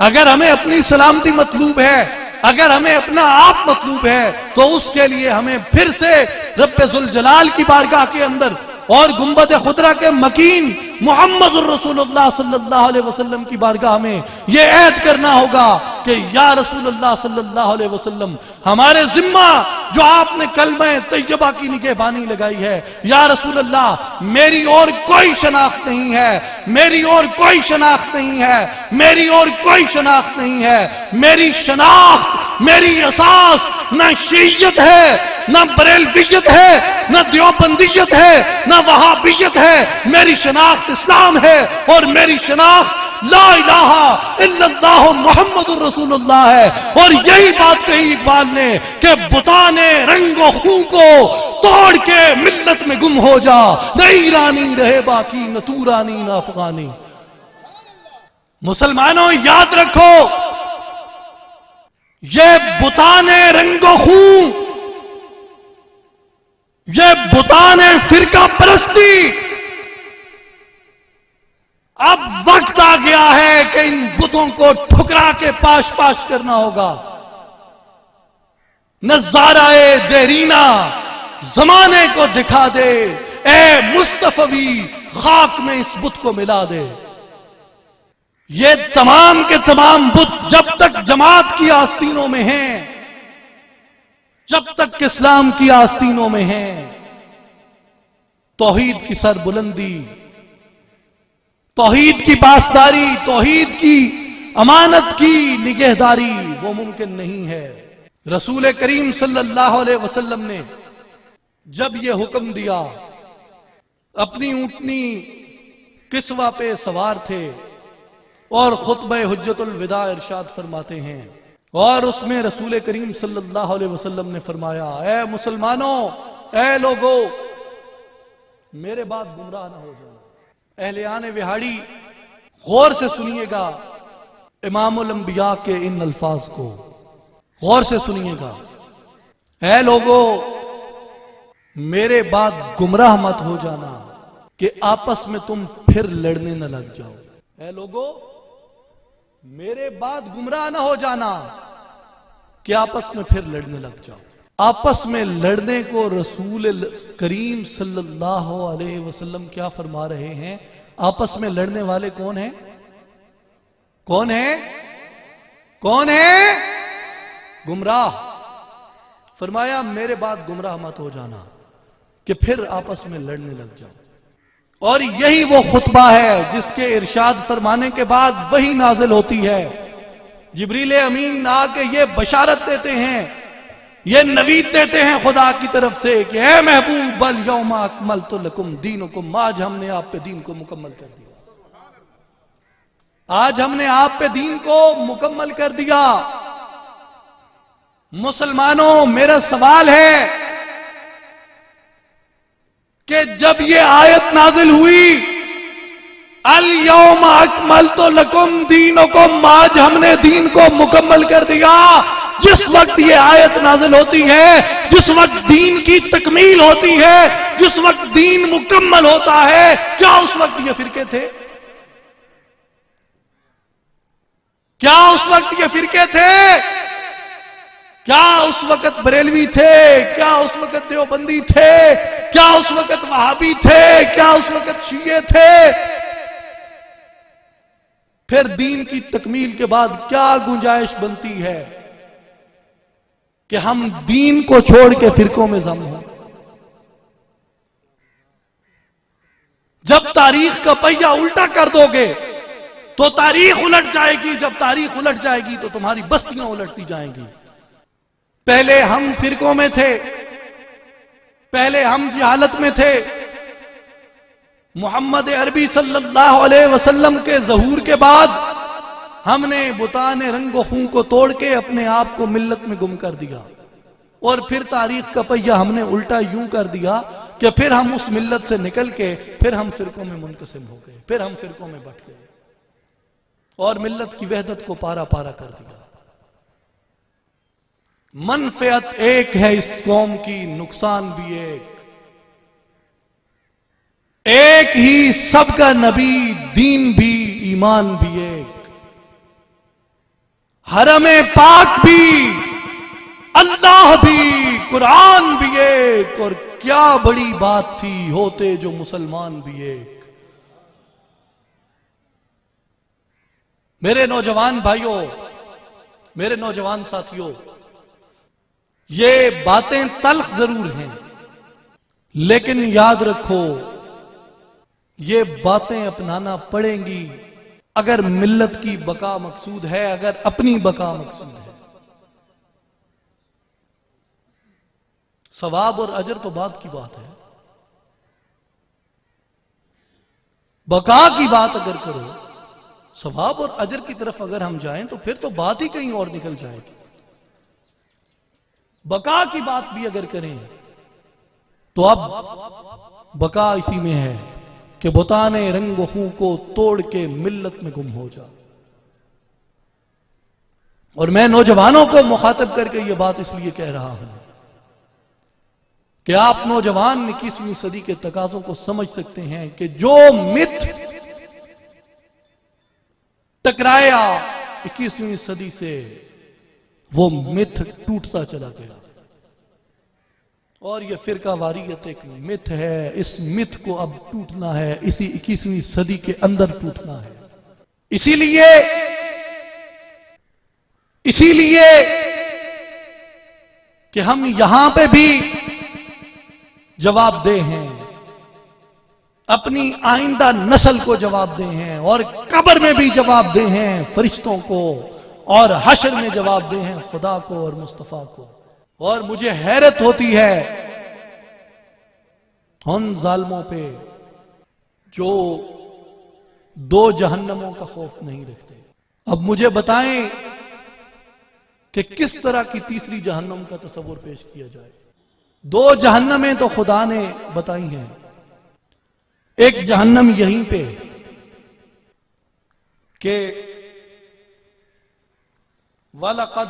اگر ہمیں اپنی سلامتی مطلوب ہے، اگر ہمیں اپنا آپ مطلوب ہے، تو اس کے لیے ہمیں پھر سے رب ذوالجلال کی بارگاہ کے اندر اور گنبد خضرا کے مکین محمد الرسول اللہ صلی اللہ علیہ وسلم کی بارگاہ میں یہ عہد کرنا ہوگا کہ یا رسول اللہ صلی اللہ علیہ وسلم، ہمارے ذمہ جو آپ نے کلمہ طیبہ کی نگہبانی لگائی ہے، یا رسول اللہ میری اور کوئی شناخت نہیں ہے، میری اور کوئی شناخت نہیں ہے، میری اور کوئی شناخت نہیں ہے، میری شناخت، میری اساس نہ شیعیت ہے، نہ بریلویت ہے، نہ دیوبندیت ہے، نہ وہابیت ہے، میری شناخت اسلام ہے، اور میری شناخت لا الہ الا اللہ محمد الرسول اللہ ہے۔ اور یہی بات کہی اقبال نے کہ بتان رنگ و خون کو توڑ کے ملت میں گم ہو جا، نہ ایرانی رہے باقی، نہ تورانی نہ افغانی۔ مسلمانوں یاد رکھو، یہ بتان رنگ و خون، یہ بتان فرقہ پرستی، اب وقت آ گیا ہے کہ ان بتوں کو ٹھکرا کے پاش پاش کرنا ہوگا۔ نظارہ دیرینہ زمانے کو دکھا دے، اے مصطفی خاک میں اس بت کو ملا دے۔ یہ تمام کے تمام بت جب تک جماعت کی آستینوں میں ہیں، جب تک اسلام کی آستینوں میں ہیں، توحید کی سر بلندی، توحید کی پاسداری، توحید کی امانت کی نگہداری وہ ممکن نہیں ہے۔ رسول کریم صلی اللہ علیہ وسلم نے جب یہ حکم دیا، اپنی اونٹنی کسوہ پہ سوار تھے اور خطبہ حجت الوداع ارشاد فرماتے ہیں، اور اس میں رسول کریم صلی اللہ علیہ وسلم نے فرمایا، اے مسلمانوں، اے لوگو، میرے بعد گمراہ نہ ہو جاؤ۔ اہلیان وہاڑی غور سے سنیے گا امام الانبیاء کے ان الفاظ کو، غور سے سنیے گا۔ اے لوگو، میرے بعد گمراہ مت ہو جانا کہ آپس میں تم پھر لڑنے نہ لگ جاؤ۔ اے لوگو، میرے بعد گمراہ نہ ہو جانا کہ آپس میں پھر لڑنے لگ جاؤ۔ آپس میں لڑنے کو رسول کریم صلی اللہ علیہ وسلم کیا فرما رہے ہیں؟ آپس میں لڑنے والے کون ہیں؟ کون ہیں؟ کون ہیں؟ گمراہ۔ فرمایا میرے بعد گمراہ مت ہو جانا کہ پھر آپس میں لڑنے لگ جاؤ۔ اور یہی وہ خطبہ ہے جس کے ارشاد فرمانے کے بعد وہی نازل ہوتی ہے۔ جبریل امین آ کے یہ بشارت دیتے ہیں، یہ نوید دیتے ہیں خدا کی طرف سے کہ اے محبوب، الیوم اکملت لکم دینکم، آج ہم نے آپ پہ دین کو مکمل کر دیا، آج ہم نے آپ پہ دین کو مکمل کر دیا۔ مسلمانوں، میرا سوال ہے کہ جب یہ آیت نازل ہوئی، الیوم اکملت لکم دینکم، آج ہم نے دین کو مکمل کر دیا، جس وقت یہ آیت نازل ہوتی ہے، جس وقت دین کی تکمیل ہوتی ہے، جس وقت دین مکمل ہوتا ہے، کیا اس وقت یہ فرقے تھے؟ کیا اس وقت یہ فرقے تھے؟ کیا اس وقت بریلوی تھے؟ کیا اس وقت دیوبندی تھے؟ کیا اس وقت وہابی تھے؟ کیا اس وقت شیعہ تھے؟ پھر دین کی تکمیل کے بعد کیا گنجائش بنتی ہے کہ ہم دین کو چھوڑ کے فرقوں میں ضم ہوں؟ جب تاریخ کا پہیہ الٹا کر دو گے تو تاریخ الٹ جائے گی. جب تاریخ الٹ جائے گی تو تمہاری بستیاں الٹتی جائیں گی. پہلے ہم فرقوں میں تھے، پہلے ہم جہالت میں تھے. محمد عربی صلی اللہ علیہ وسلم کے ظہور کے بعد ہم نے بتان رنگ و خون کو توڑ کے اپنے آپ کو ملت میں گم کر دیا، اور پھر تاریخ کا پہیہ ہم نے الٹا یوں کر دیا کہ پھر ہم اس ملت سے نکل کے پھر ہم فرقوں میں منقسم ہو گئے، پھر ہم فرقوں میں بٹ گئے اور ملت کی وحدت کو پارا پارا کر دیا. منفعت ایک ہے اس قوم کی، نقصان بھی ایک ہی سب کا نبی، دین بھی ایمان بھی ایک، حرم پاک بھی، اللہ بھی، قرآن بھی ایک. اور کیا بڑی بات تھی ہوتے جو مسلمان بھی ایک. میرے نوجوان بھائیوں، میرے نوجوان ساتھیوں، یہ باتیں تلخ ضرور ہیں، لیکن یاد رکھو یہ باتیں اپنانا پڑیں گی اگر ملت کی بقا مقصود ہے، اگر اپنی بقا مقصود ہے. ثواب اور اجر تو بات کی بات ہے، بقا کی بات اگر کرو، ثواب اور اجر کی طرف اگر ہم جائیں تو پھر تو بات ہی کہیں اور نکل جائے گی. بقا کی بات بھی اگر کریں تو اب بقا اسی میں ہے کہ بتانے رنگ و خوں کو توڑ کے ملت میں گم ہو جا. اور میں نوجوانوں کو مخاطب کر کے یہ بات اس لیے کہہ رہا ہوں کہ آپ نوجوان 21ویں صدی کے تقاضوں کو سمجھ سکتے ہیں کہ جو مت ٹکرایا 21ویں صدی سے وہ مت ٹوٹتا چلا گیا، اور یہ فرقہ واریت ایک مت ہے. اس مت کو اب ٹوٹنا ہے، اسی 21ویں صدی کے اندر ٹوٹنا ہے. اسی لیے کہ ہم یہاں پہ بھی جواب دہ ہیں، اپنی آئندہ نسل کو جواب دہ ہیں، اور قبر میں بھی جواب دہ ہیں فرشتوں کو، اور حشر میں جواب دہ ہیں خدا کو اور مصطفیٰ کو. اور مجھے حیرت ہوتی ہے ان ظالموں پہ جو 2 جہنموں کا خوف نہیں رکھتے. اب مجھے بتائیں کہ کس طرح کی تیسری جہنم کا تصور پیش کیا جائے. 2 جہنمیں تو خدا نے بتائی ہیں. ایک جہنم یہیں پہ کہ وَلَقَدْ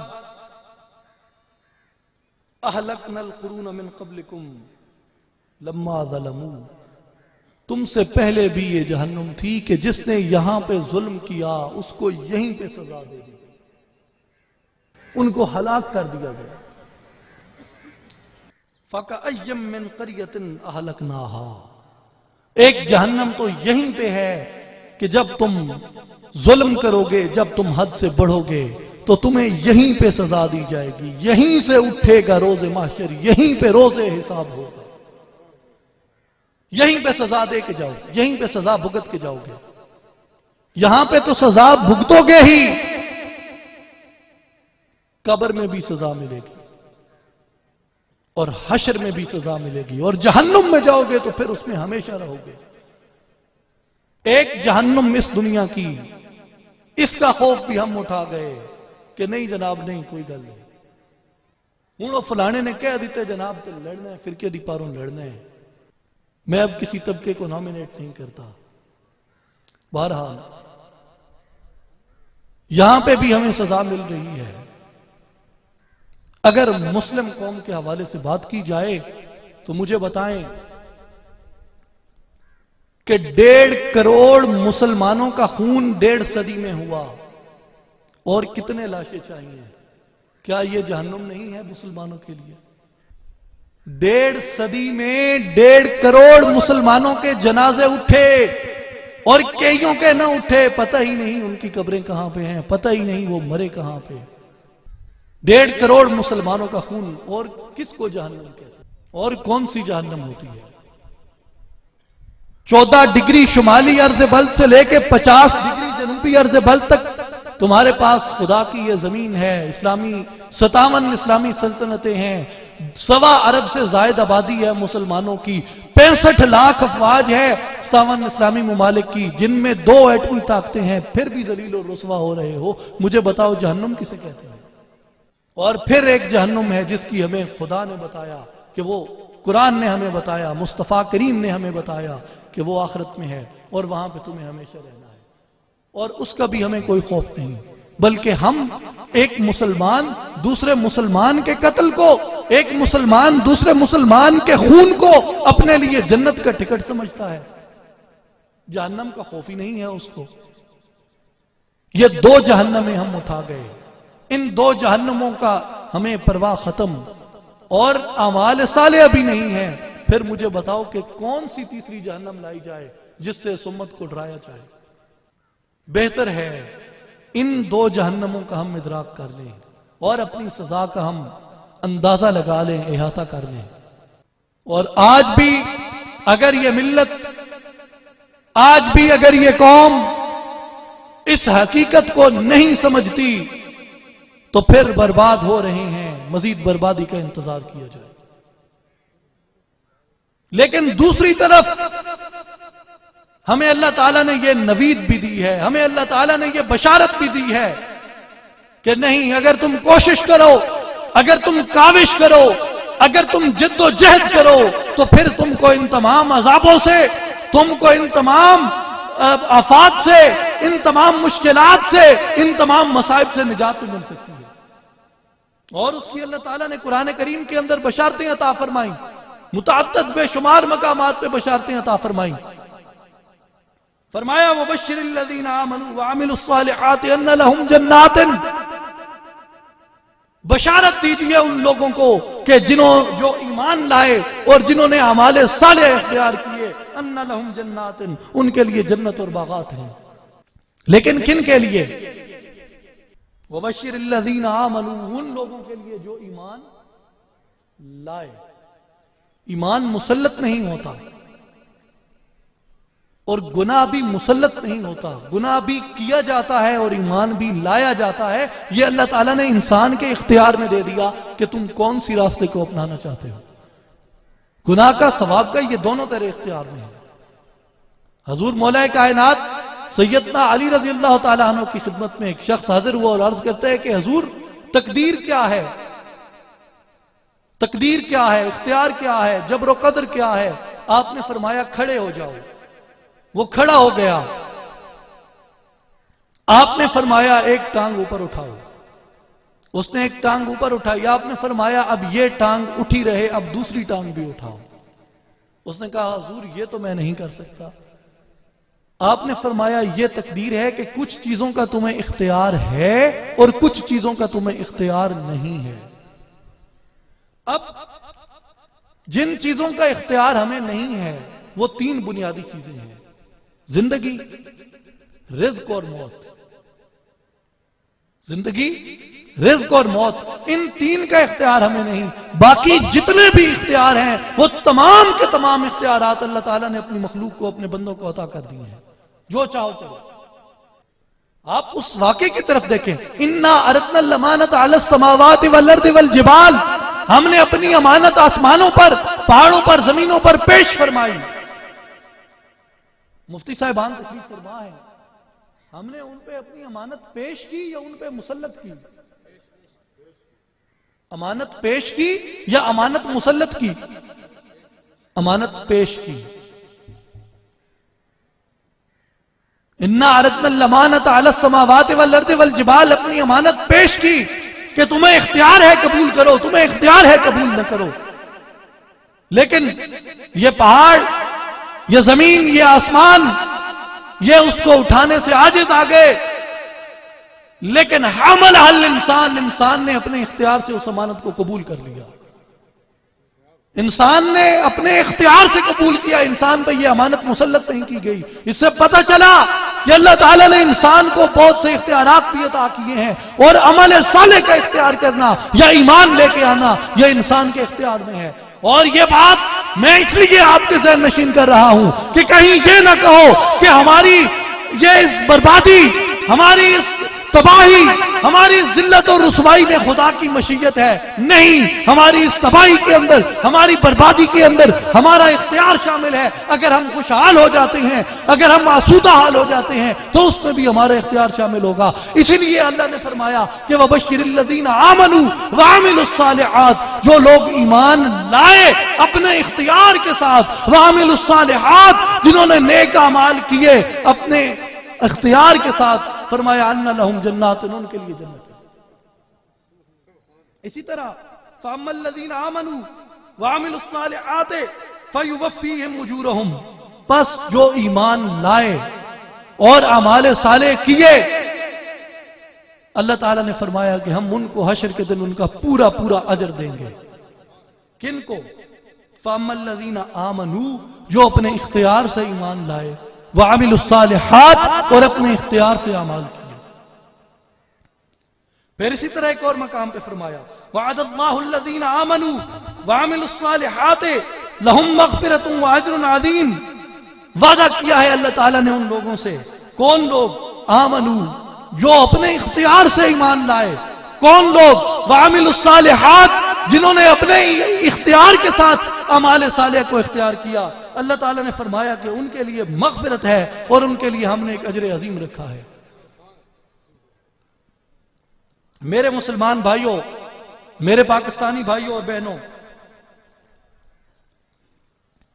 أَهْلَكْنَا الْقُرُونَ مِنْ قَبْلِكُمْ لَمَّا ظَلَمُوا. تم سے پہلے بھی یہ جہنم تھی کہ جس نے یہاں پہ ظلم کیا اس کو یہیں پہ سزا دے دی، ان کو ہلاک کر دیا گیا. فَكَأَيٍّ مِّن قَرْيَةٍ أَهْلَكْنَاهَا. ایک جہنم تو یہیں پہ ہے کہ جب تم ظلم کرو گے، جب تم حد سے بڑھو گے تو تمہیں یہیں پہ سزا دی جائے گی، یہیں سے اٹھے گا روز محشر، یہیں پہ روز حساب ہوگا، یہیں پہ سزا دے کے جاؤ گے، یہیں پہ سزا بھگت کے جاؤ گے. یہاں پہ تو سزا بھگتو گے ہی، قبر میں بھی سزا ملے گی اور حشر میں بھی سزا ملے گی، اور جہنم میں جاؤ گے تو پھر اس میں ہمیشہ رہو گے. ایک جہنم اس دنیا کی، اس کا خوف بھی ہم اٹھا گئے کہ نہیں جناب نہیں کوئی گل نہیں، ہوں فلانے نے کہہ دیتے جناب تو لڑنا ہے، فرقے دی پاروں لڑنا ہے. میں اب کسی طبقے کو نامینیٹ نہیں کرتا. بہرحال یہاں پہ بھی ہمیں سزا مل رہی ہے. اگر مسلم قوم کے حوالے سے بات کی جائے تو مجھے بتائیں کہ 1.5 کروڑ مسلمانوں کا خون 1.5 صدی میں ہوا، اور کتنے لاشیں چاہیے؟ کیا یہ جہنم نہیں ہے مسلمانوں کے لیے؟ 1.5 صدی میں 1.5 کروڑ مسلمانوں کے جنازے اٹھے اور کئیوں کے نہ اٹھے، پتہ ہی نہیں ان کی قبریں کہاں پہ ہیں، پتہ ہی نہیں وہ مرے کہاں پہ۔ 1.5 کروڑ مسلمانوں کا خون، اور کس کو جہنم کہتے ہیں؟ اور کون سی جہنم ہوتی ہے؟ 14 ڈگری شمالی عرض بلد سے لے کے 50 ڈگری جنوبی عرض بلد تک تمہارے پاس خدا کی یہ زمین ہے، 57 اسلامی سلطنتیں ہیں، 1.25 ارب سے زائد آبادی ہے مسلمانوں کی، 65 لاکھ افواج ہے 57 اسلامی ممالک کی، جن میں 2 ایٹمی طاقتیں ہیں، پھر بھی ذلیل و رسوا ہو رہے ہو۔ مجھے بتاؤ جہنم کسے کہتے ہیں؟ اور پھر ایک جہنم ہے جس کی ہمیں خدا نے بتایا کہ وہ قرآن نے ہمیں بتایا، مصطفیٰ کریم نے ہمیں بتایا کہ وہ آخرت میں ہے اور وہاں پہ تمہیں ہمیشہ رہنا ہے، اور اس کا بھی ہمیں کوئی خوف نہیں، بلکہ ہم ایک مسلمان دوسرے مسلمان کے قتل کو، ایک مسلمان دوسرے مسلمان کے خون کو اپنے لیے جنت کا ٹکٹ سمجھتا ہے، جہنم کا خوف ہی نہیں ہے اس کو۔ یہ 2 جہنمیں ہم اٹھا گئے، ان 2 جہنموں کا ہمیں پرواہ ختم، اور اعمال صالحہ بھی نہیں ہے، پھر مجھے بتاؤ کہ کون سی تیسری جہنم لائی جائے جس سے اس امت کو ڈرایا جائے؟ بہتر ہے ان 2 جہنموں کا ہم ادراک کر لیں اور اپنی سزا کا ہم اندازہ لگا لیں، احاطہ کر لیں۔ اور آج بھی اگر یہ ملت، آج بھی اگر یہ قوم اس حقیقت کو نہیں سمجھتی تو پھر برباد ہو رہے ہیں، مزید بربادی کا انتظار کیا جائے۔ لیکن دوسری طرف ہمیں اللہ تعالیٰ نے یہ نوید بھی دی ہے، ہمیں اللہ تعالیٰ نے یہ بشارت بھی دی ہے کہ نہیں، اگر تم کوشش کرو، اگر تم کاوش کرو، اگر تم جد و جہد کرو تو پھر تم کو ان تمام عذابوں سے، تم کو ان تمام آفات سے، ان تمام مشکلات سے، ان تمام مصائب سے نجات مل سکتی ہے۔ اور اس کی اللہ تعالیٰ نے قرآن کریم کے اندر بشارتیں عطا فرمائیں، متعدد بے شمار مقامات پہ بشارتیں عطا فرمائیں۔ فرمایا وَبَشِّرِ الَّذِينَ آمَنُوا وَعَمِلُوا الصَّالِحَاتِ أَنَّ لَهُمْ جَنَّاتٍ، بشارت دیجئے ان لوگوں کو کہ جو ایمان لائے اور جنہوں نے اعمال صالح اختیار کیے، أَنَّ لَهُمْ جَنَّاتٍ، ان کے لیے جنت اور باغات ہیں۔ لیکن کن کے لیے؟ وَبَشِّرِ الَّذِينَ آمَنُوا، ان لوگوں کے لیے جو ایمان لائے۔ ایمان مسلط نہیں ہوتا اور گناہ بھی مسلط نہیں ہوتا، گناہ بھی کیا جاتا ہے اور ایمان بھی لایا جاتا ہے۔ یہ اللہ تعالیٰ نے انسان کے اختیار میں دے دیا کہ تم کون سی راستے کو اپنانا چاہتے ہو۔ گناہ کا ثواب کا یہ دونوں تیرے اختیار میں ہے۔ حضور مولا کائنات سیدنا علی رضی اللہ تعالیٰ عنہ کی خدمت میں ایک شخص حاضر ہوا اور عرض کرتا ہے کہ حضور تقدیر کیا ہے؟ تقدیر کیا ہے؟ اختیار کیا ہے؟ جبر و قدر کیا ہے؟ آپ نے فرمایا کھڑے ہو جاؤ۔ وہ کھڑا ہو گیا۔ آپ نے فرمایا ایک ٹانگ اوپر اٹھاؤ۔ اس نے ایک ٹانگ اوپر اٹھائی۔ آپ نے فرمایا اب یہ ٹانگ اٹھی رہے، اب دوسری ٹانگ بھی اٹھاؤ۔ اس نے کہا حضور یہ تو میں نہیں کر سکتا۔ آپ نے فرمایا یہ تقدیر ہے کہ کچھ چیزوں کا تمہیں اختیار ہے اور کچھ چیزوں کا تمہیں اختیار نہیں ہے۔ اب جن چیزوں کا اختیار ہمیں نہیں ہے وہ 3 بنیادی چیزیں ہیں: زندگی، رزق اور موت۔ زندگی، رزق اور موت، ان 3 کا اختیار ہمیں نہیں۔ باقی جتنے بھی اختیار ہیں وہ تمام کے تمام اختیارات اللہ تعالیٰ نے اپنی مخلوق کو، اپنے بندوں کو عطا کر دیے ہیں، جو چاہو کرو۔ آپ اس واقعے کی طرف دیکھیں، اِنَّا عَرَضْنَا الْأَمَانَةَ عَلَى السَّمَاوَاتِ وَالْأَرْضِ وَالْجِبَالِ، ہم نے اپنی امانت آسمانوں پر، پہاڑوں پر، زمینوں پر پیش فرمائی۔ مفتی صاحبان تشریف فرما ہے، ہم نے ان پہ اپنی امانت پیش کی یا ان پہ مسلط کی؟ امانت پیش کی یا امانت مسلط کی؟ امانت پیش کی۔ اِنَّا عَرَضْنَا الْأَمَانَةَ عَلَى السَّمَاوَاتِ وَالْأَرْضِ وَالْجِبَالِ، اپنی امانت پیش کی کہ تمہیں اختیار ہے قبول کرو، تمہیں اختیار ہے قبول نہ کرو۔ لیکن یہ پہاڑ، یہ زمین، یہ آسمان، یہ اس کو اٹھانے سے عاجز آ گئے۔ لیکن حمل انسان نے اپنے اختیار سے اس امانت کو قبول کر لیا، انسان نے اپنے اختیار سے قبول کیا، انسان پہ یہ امانت مسلط نہیں کی گئی۔ اس سے پتہ چلا کہ اللہ تعالیٰ نے انسان کو بہت سے اختیارات بھی عطا کیے ہیں، اور عمل صالح کا اختیار کرنا یا ایمان لے کے آنا یہ انسان کے اختیار میں ہے۔ اور یہ بات میں اس لیے آپ کے ذہن نشین کر رہا ہوں کہ کہیں یہ نہ کہو کہ ہماری یہ اس بربادی، ہماری اس تباہی، ہماری ذلت اور رسوائی میں خدا کی مشیت ہے۔ نہیں، ہماری اس تباہی کے اندر، ہماری بربادی کے اندر ہمارا اختیار شامل ہے۔ اگر ہم خوشحال ہو جاتے ہیں، اگر ہم آسودہ حال ہو جاتے ہیں تو اس میں بھی ہمارا اختیار شامل ہوگا۔ اسی لیے اللہ نے فرمایا کہ وَبَشِّرِ الَّذِينَ آمَنُوا وَعَمِلُوا الصَّالِحَاتِ، جو لوگ ایمان لائے اپنے اختیار کے ساتھ، وَعَمِلُوا الصَّالِحَاتِ، جنہوں نے نیک اعمال کیے اپنے اختیار کے ساتھ، فرمایا ان لہم جنات، ان کے لیے جنت ہے۔ اسی طرح فَأَمَّا الَّذِينَ آمَنُوا وَعَمِلُوا الصَّالِحَاتِ فَيُوَفِّيهِمْ أُجُورَهُمْ، پس جو ایمان لائے اور اعمال صالح کیے، اللہ تعالیٰ نے فرمایا کہ ہم ان کو حشر کے دن ان کا پورا پورا اجر دیں گے۔ کن کو؟ فَأَمَّا الَّذِينَ آمَنُوا، جو اپنے اختیار سے ایمان لائے، وَعَمِلُوا الصَّالِحَاتِ، اور اپنے اختیار سے اعمال کیے۔ پھر اسی طرح ایک اور مقام پہ فرمایا وَعَدَ اللَّهُ الَّذِينَ آمَنُوا وَعَمِلُوا الصَّالِحَاتِ لَهُمْ مَغْفِرَةٌ وَأَجْرٌ عَظِيمٌ، وعدہ کیا ہے اللہ تعالیٰ نے ان لوگوں سے۔ کون لوگ؟ آمنوا، جو اپنے اختیار سے ایمان لائے۔ کون لوگ؟ وَعَمِلُوا الصَّالِحَاتِ، جنہوں نے اپنے اختیار کے ساتھ اعمال صالح کو اختیار کیا۔ اللہ تعالیٰ نے فرمایا کہ ان کے لیے مغفرت ہے اور ان کے لیے ہم نے ایک اجر عظیم رکھا ہے۔ میرے مسلمان بھائیوں، میرے پاکستانی بھائیوں اور بہنوں،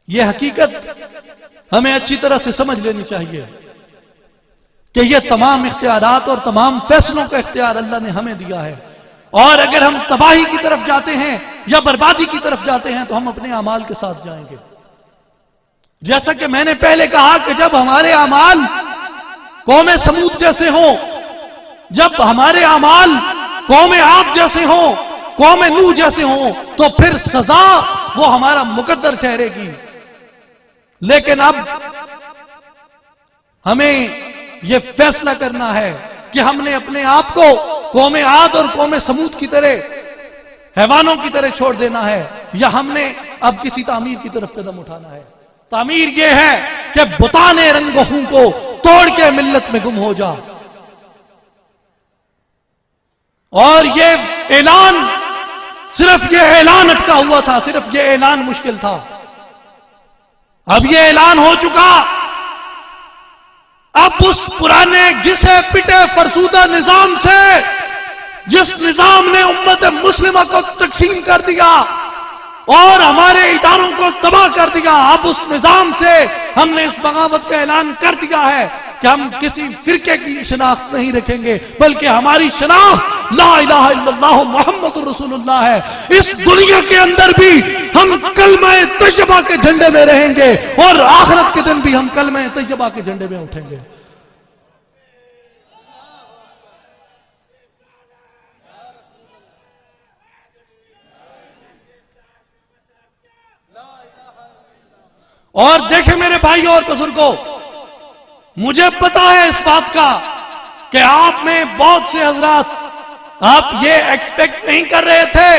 یہ حقیقت ہمیں اچھی طرح سے سمجھ لینی چاہیے کہ یہ تمام اختیارات اور تمام فیصلوں کا اختیار اللہ نے ہمیں دیا ہے، اور اگر ہم تباہی کی طرف جاتے ہیں یا بربادی کی طرف جاتے ہیں تو ہم اپنے اعمال کے ساتھ جائیں گے۔ جیسا کہ میں نے پہلے کہا کہ جب ہمارے اعمال قوم سمود جیسے ہوں، جب ہمارے اعمال قوم عاد جیسے ہوں، قوم نوح جیسے ہوں، تو پھر سزا وہ ہمارا مقدر ٹھہرے گی۔ لیکن اب ہمیں یہ فیصلہ کرنا ہے کہ ہم نے اپنے آپ کو قوم عاد اور قوم سمود کی طرح حیوانوں کی طرح چھوڑ دینا ہے، یا ہم نے اب کسی تعمیر کی طرف قدم اٹھانا ہے۔ تعمیر یہ ہے کہ بتانے رنگ و خوں کو توڑ کے ملت میں گم ہو جا۔ اور یہ اعلان، صرف یہ اعلان اٹکا ہوا تھا، صرف یہ اعلان مشکل تھا۔ اب یہ اعلان ہو چکا، اب اس پرانے گھسے پٹے فرسودہ نظام سے، جس نظام نے امت مسلمہ کو تقسیم کر دیا اور ہمارے اداروں کو تباہ کر دیا، اب اس نظام سے ہم نے اس بغاوت کا اعلان کر دیا ہے کہ ہم کسی فرقے کی شناخت نہیں رکھیں گے، بلکہ ہماری شناخت لا الہ الا اللہ محمد رسول اللہ ہے۔ اس دنیا کے اندر بھی ہم کلمہ طیبہ کے جھنڈے میں رہیں گے، اور آخرت کے دن بھی ہم کلمہ طیبہ کے جھنڈے میں اٹھیں گے۔ اور دیکھیں میرے بھائیوں اور بزرگوں، مجھے پتا ہے اس بات کا کہ آپ میں بہت سے حضرات، آپ یہ ایکسپیکٹ نہیں کر رہے تھے،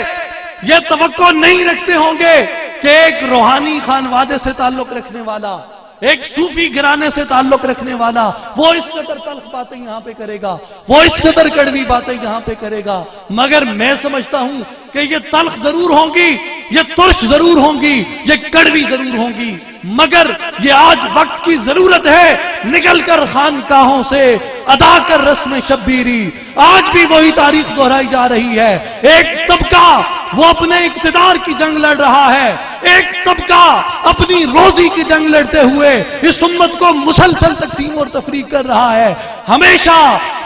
یہ توقع نہیں رکھتے ہوں گے کہ ایک روحانی خانوادے سے تعلق رکھنے والا، ایک صوفی گھرانے سے تعلق رکھنے والا، وہ اس قدر تلخ باتیں یہاں پہ کرے گا، وہ اس قدر کڑوی باتیں یہاں پہ کرے گا۔ مگر میں سمجھتا ہوں کہ یہ تلخ ضرور ہوں گی، یہ ترش ضرور ہوں گی، یہ کڑوی ضرور ہوں گی، مگر یہ آج وقت کی ضرورت ہے، نکل کر خانقاہوں سے ادا کر رسم شبیری۔ آج بھی وہی تاریخ دہرائی جا رہی ہے۔ ایک طبقہ وہ اپنے اقتدار کی جنگ لڑ رہا ہے، ایک طبقہ اپنی روزی کی جنگ لڑتے ہوئے اس امت کو مسلسل تقسیم اور تفریق کر رہا ہے۔ ہمیشہ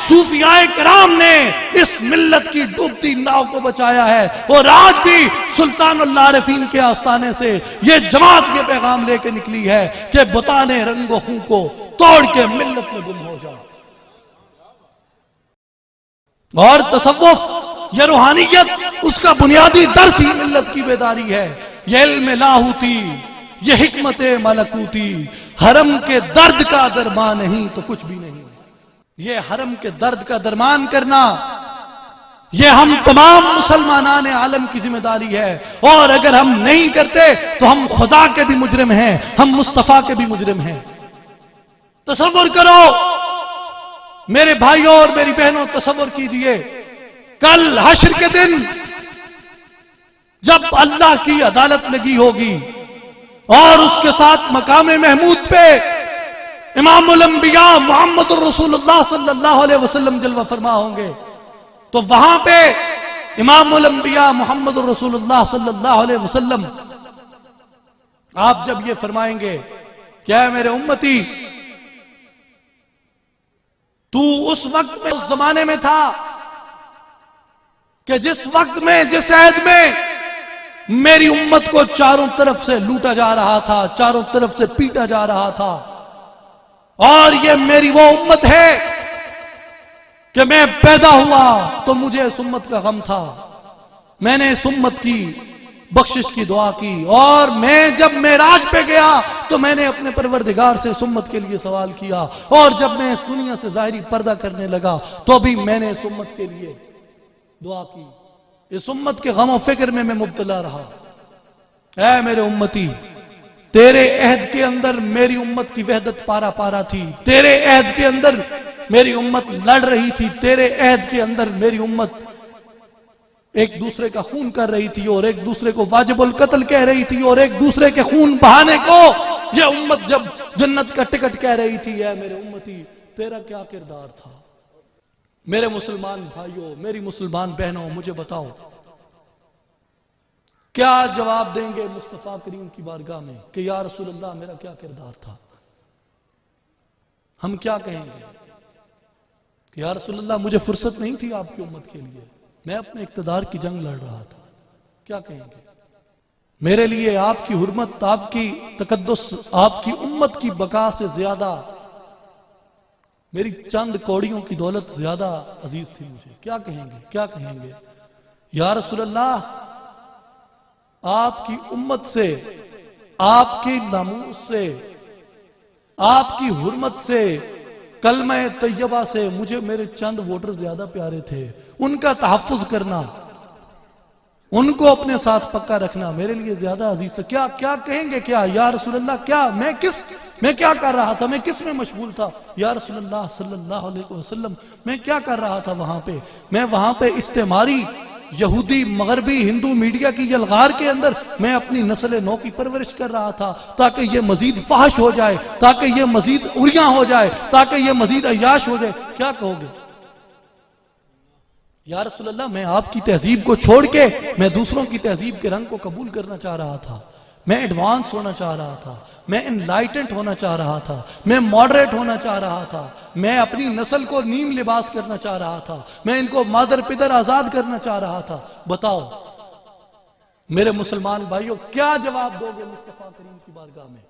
صوفیاء کرام نے اس ملت کی ڈوبتی ناؤ کو بچایا ہے، اور آج بھی سلطان العارفین کے آستانے سے یہ جماعت یہ پیغام لے کے نکلی ہے کہ بتانے رنگ و خوں کو توڑ کے ملت میں گم ہو جاؤ۔ اور تصوف یہ روحانیت اس کا بنیادی درس ہی ملت کی بیداری ہے. یہ علم لاہوتی، یہ حکمت ملکوتی، حرم کے درد کا درمان نہیں تو کچھ بھی نہیں. یہ حرم کے درد کا درمان کرنا یہ ہم تمام مسلمانان عالم کی ذمہ داری ہے. اور اگر ہم نہیں کرتے تو ہم خدا کے بھی مجرم ہیں، ہم مصطفیٰ کے بھی مجرم ہیں. تصور کرو میرے بھائیوں اور میری بہنوں، تصور کیجئے کل حشر کے دن جب اللہ کی عدالت لگی ہوگی اور اس کے ساتھ مقام محمود پہ امام الانبیاء محمد الرسول اللہ صلی اللہ علیہ وسلم جلوہ فرما ہوں گے، تو وہاں پہ امام الانبیاء محمد الرسول اللہ صلی اللہ علیہ وسلم آپ جب یہ فرمائیں گے کیا میرے امتی، تو اس وقت میں اس زمانے میں تھا کہ جس وقت میں جس عہد میں میری امت کو چاروں طرف سے لوٹا جا رہا تھا، چاروں طرف سے پیٹا جا رہا تھا، اور یہ میری وہ امت ہے کہ میں پیدا ہوا تو مجھے اس امت کا غم تھا، میں نے اس امت کی بخشش کی دعا کی، اور میں جب معراج پہ گیا تو میں نے اپنے پروردگار سے اس امت کے لیے سوال کیا، اور جب میں اس دنیا سے ظاہری پردہ کرنے لگا تو بھی میں نے اس امت کے لیے دعا کی. اس امت کے غم و فکر میں مبتلا رہا. اے میرے امتی، تیرے عہد کے اندر میری امت کی وحدت پارا پارا تھی، تیرے عہد کے اندر میری امت لڑ رہی تھی، تیرے عہد کے اندر میری امت ایک دوسرے کا خون کر رہی تھی، اور ایک دوسرے کو واجب القتل کہہ رہی تھی، اور ایک دوسرے کے خون بہانے کو یہ امت جب جنت کا ٹکٹ کہہ رہی تھی. اے میرے امتی، تیرا کیا کردار تھا؟ میرے مسلمان بھائیوں، میری مسلمان بہنوں، مجھے بتاؤ کیا جواب دیں گے مصطفیٰ کریم کی بارگاہ میں کہ یا رسول اللہ میرا کیا کردار تھا؟ ہم کیا کہیں گے کہ یا رسول اللہ مجھے فرصت نہیں تھی آپ کی امت کے لیے، میں اپنے اقتدار کی جنگ لڑ رہا تھا. کیا کہیں گے؟ میرے لیے آپ کی حرمت، آپ کی تقدس، آپ کی امت کی بقا سے زیادہ میری چند کوڑیوں کی دولت زیادہ عزیز تھی مجھے. کیا کہیں گے؟ کیا کہیں گے؟ یا رسول اللہ آپ کی امت سے، آپ کی ناموس سے، آپ کی حرمت سے، کلمہ طیبہ سے مجھے میرے چند ووٹر زیادہ پیارے تھے. ان کا تحفظ کرنا، ان کو اپنے ساتھ پکا رکھنا میرے لیے زیادہ عزیز تھا. کیا کہیں گے؟ کیا یا رسول اللہ، کیا میں کیا کر رہا تھا؟ میں کس میں مشغول تھا یا رسول اللہ صلی اللہ علیہ وسلم؟ میں کیا کر رہا تھا وہاں پہ؟ میں وہاں پہ استعماری یہودی مغربی ہندو میڈیا کی یلغار کے اندر میں اپنی نسل نو کی پرورش کر رہا تھا تاکہ یہ مزید فحش ہو جائے، تاکہ یہ مزید عریاں ہو جائے، تاکہ یہ مزید عیاش ہو جائے. کیا کہو گے؟ یا رسول اللہ میں آپ کی تہذیب کو چھوڑ کے میں دوسروں کی تہذیب کے رنگ کو قبول کرنا چاہ رہا تھا، میں ایڈوانس ہونا چاہ رہا تھا، میں انلائٹنٹ ہونا چاہ رہا تھا، میں ماڈریٹ ہونا چاہ رہا تھا، میں اپنی نسل کو نیم لباس کرنا چاہ رہا تھا، میں ان کو مادر پدر آزاد کرنا چاہ رہا تھا. بتاؤ میرے مسلمان بھائیوں کیا جواب دو گے مصطفیٰ کریم کی بارگاہ میں؟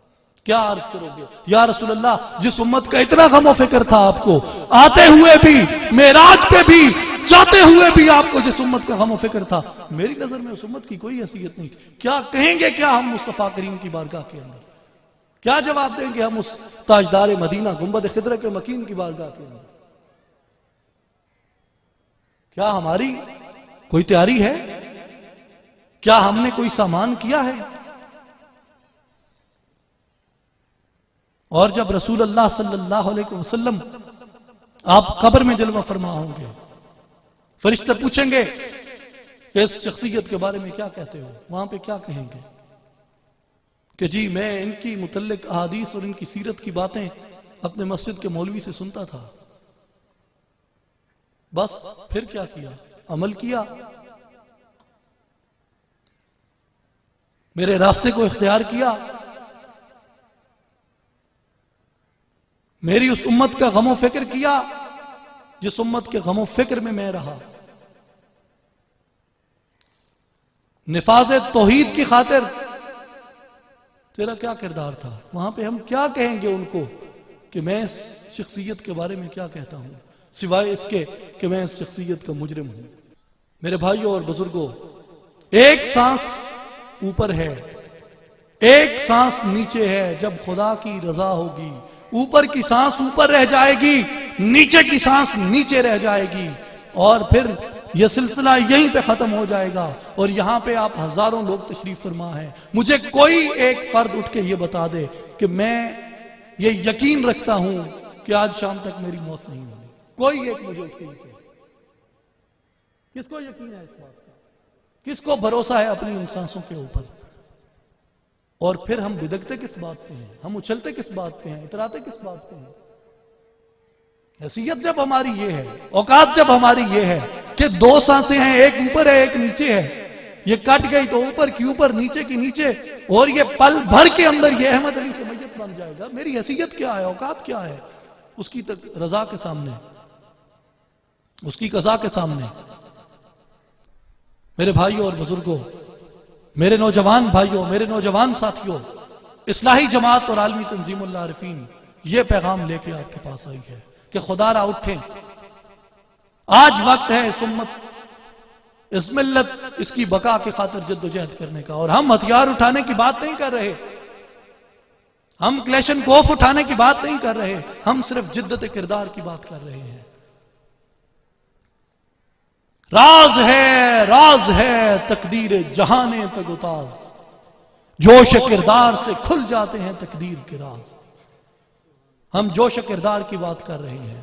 کیا عرض کرو گے؟ یا رسول اللہ جس امت کا اتنا غم و فکر تھا آپ کو، آتے ہوئے بھی، معراج پہ بھی، جاتے ہوئے بھی آپ کو جس امت کا غم و فکر تھا، میری نظر میں اس امت کی کوئی حیثیت نہیں تھی. کیا کہیں گے کیا ہم مصطفیٰ کریم کی بارگاہ کے اندر؟ کیا جواب دیں گے ہم اس تاجدار مدینہ گنبد خضرہ کے مکین کی بارگاہ کے اندر؟ کیا ہماری کوئی تیاری ہے؟ کیا ہم نے کوئی سامان کیا ہے؟ اور جب رسول اللہ صلی اللہ علیہ وسلم آپ قبر میں جلوہ فرما ہوں گے، فرشتے پوچھیں گے کہ اس شخصیت کے بارے میں کیا کہتے ہو؟ وہاں پہ کیا کہیں گے کہ جی میں ان کی متعلق احادیث اور ان کی سیرت کی باتیں اپنے مسجد کے مولوی سے سنتا تھا. بس پھر کیا کیا؟ عمل کیا، میرے راستے کو اختیار کیا، میری اس امت کا غم و فکر کیا جس امت کے غم و فکر میں میں رہا. نفاذ توحید کی خاطر تیرا کیا کردار تھا؟ وہاں پہ ہم کیا کہیں گے ان کو کہ میں اس شخصیت کے بارے میں کیا کہتا ہوں؟ سوائے اس کے کہ میں اس شخصیت کا مجرم ہوں۔ میرے بھائیوں اور بزرگوں، ایک سانس اوپر ہے، ایک سانس نیچے ہے۔ جب خدا کی رضا ہوگی، اوپر کی سانس اوپر رہ جائے گی، نیچے کی سانس نیچے رہ جائے گی، اور پھر یہ سلسلہ یہیں پہ ختم ہو جائے گا۔ اور یہاں پہ آپ ہزاروں لوگ تشریف فرما ہیں، مجھے کوئی ایک فرد اٹھ کے یہ بتا دے کہ میں یہ یقین رکھتا ہوں کہ آج شام تک میری موت نہیں ہوگی۔ کوئی ایک مجھے اٹھ کے یہ کہے۔ کس کو یقین ہے اس بات کا؟ کس کو بھروسہ ہے اپنی ان سانسوں کے اوپر؟ اور پھر ہم بدکتے کس بات پہ ہیں؟ ہم اچھلتے کس بات پہ ہیں؟ اتراتے کس بات پہ ہیں؟ حیثیت جب ہماری یہ ہے، اوقات جب ہماری یہ ہے کہ دو سانسیں ہیں، ایک اوپر ہے ایک نیچے ہے، یہ کٹ گئی تو اوپر کی اوپر نیچے کی نیچے، اور یہ پل بھر کے اندر یہ احمد علی سے میت بن جائے گا، میری حیثیت کیا ہے؟ اوقات کیا ہے اس کی رضا کے سامنے، اس کی قضا کے سامنے؟ میرے بھائیوں اور بزرگوں، میرے نوجوان بھائیوں، میرے نوجوان ساتھیوں، اصلاحی جماعت اور عالمی تنظیم اللہ عارفین یہ پیغام لے کے آپ کے پاس آئی ہے کہ خدا را اٹھیں، آج وقت ہے اس امت، اس ملت، اس کی بقا کی خاطر جد و جہد کرنے کا۔ اور ہم ہتھیار اٹھانے کی بات نہیں کر رہے، ہم کلیشن کوف اٹھانے کی بات نہیں کر رہے، ہم صرف جدت کردار کی بات کر رہے ہیں۔ راز ہے تقدیر جہانے پہ گتاز، جوش کردار سے کھل جاتے ہیں تقدیر کے راز۔ ہم جوش کردار کی بات کر رہے ہیں،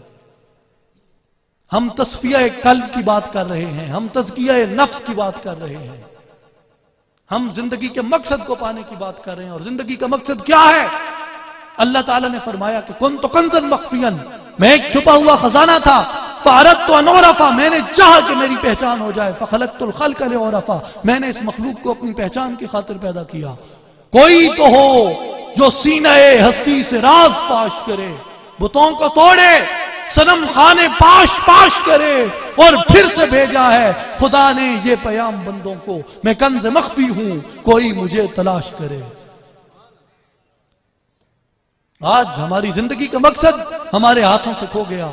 ہم تصفیہ قلب کی بات کر رہے ہیں، ہم تزکیہ نفس کی بات کر رہے ہیں، ہم زندگی کے مقصد کو پانے کی بات کر رہے ہیں۔ اور زندگی کا مقصد کیا ہے؟ اللہ تعالیٰ نے فرمایا کہ کنت کنزا مخفیا، میں ایک چھپا ہوا خزانہ تھا، فاردت ان اعرفا، میں نے چاہا کہ میری پہچان ہو جائے، فخلقت الخلق لأعرفا، میں نے اس مخلوق کو اپنی پہچان کی خاطر پیدا کیا۔ کوئی تو ہو جو سینہ ہستی سے راز فاش کرے، بتوں کو توڑے، صنم خانے پاش کرے، اور پھر سے بھیجا ہے خدا نے یہ پیام بندوں کو، میں کنز مخفی ہوں، کوئی مجھے تلاش کرے۔ آج ہماری زندگی کا مقصد ہمارے ہاتھوں سے کھو گیا،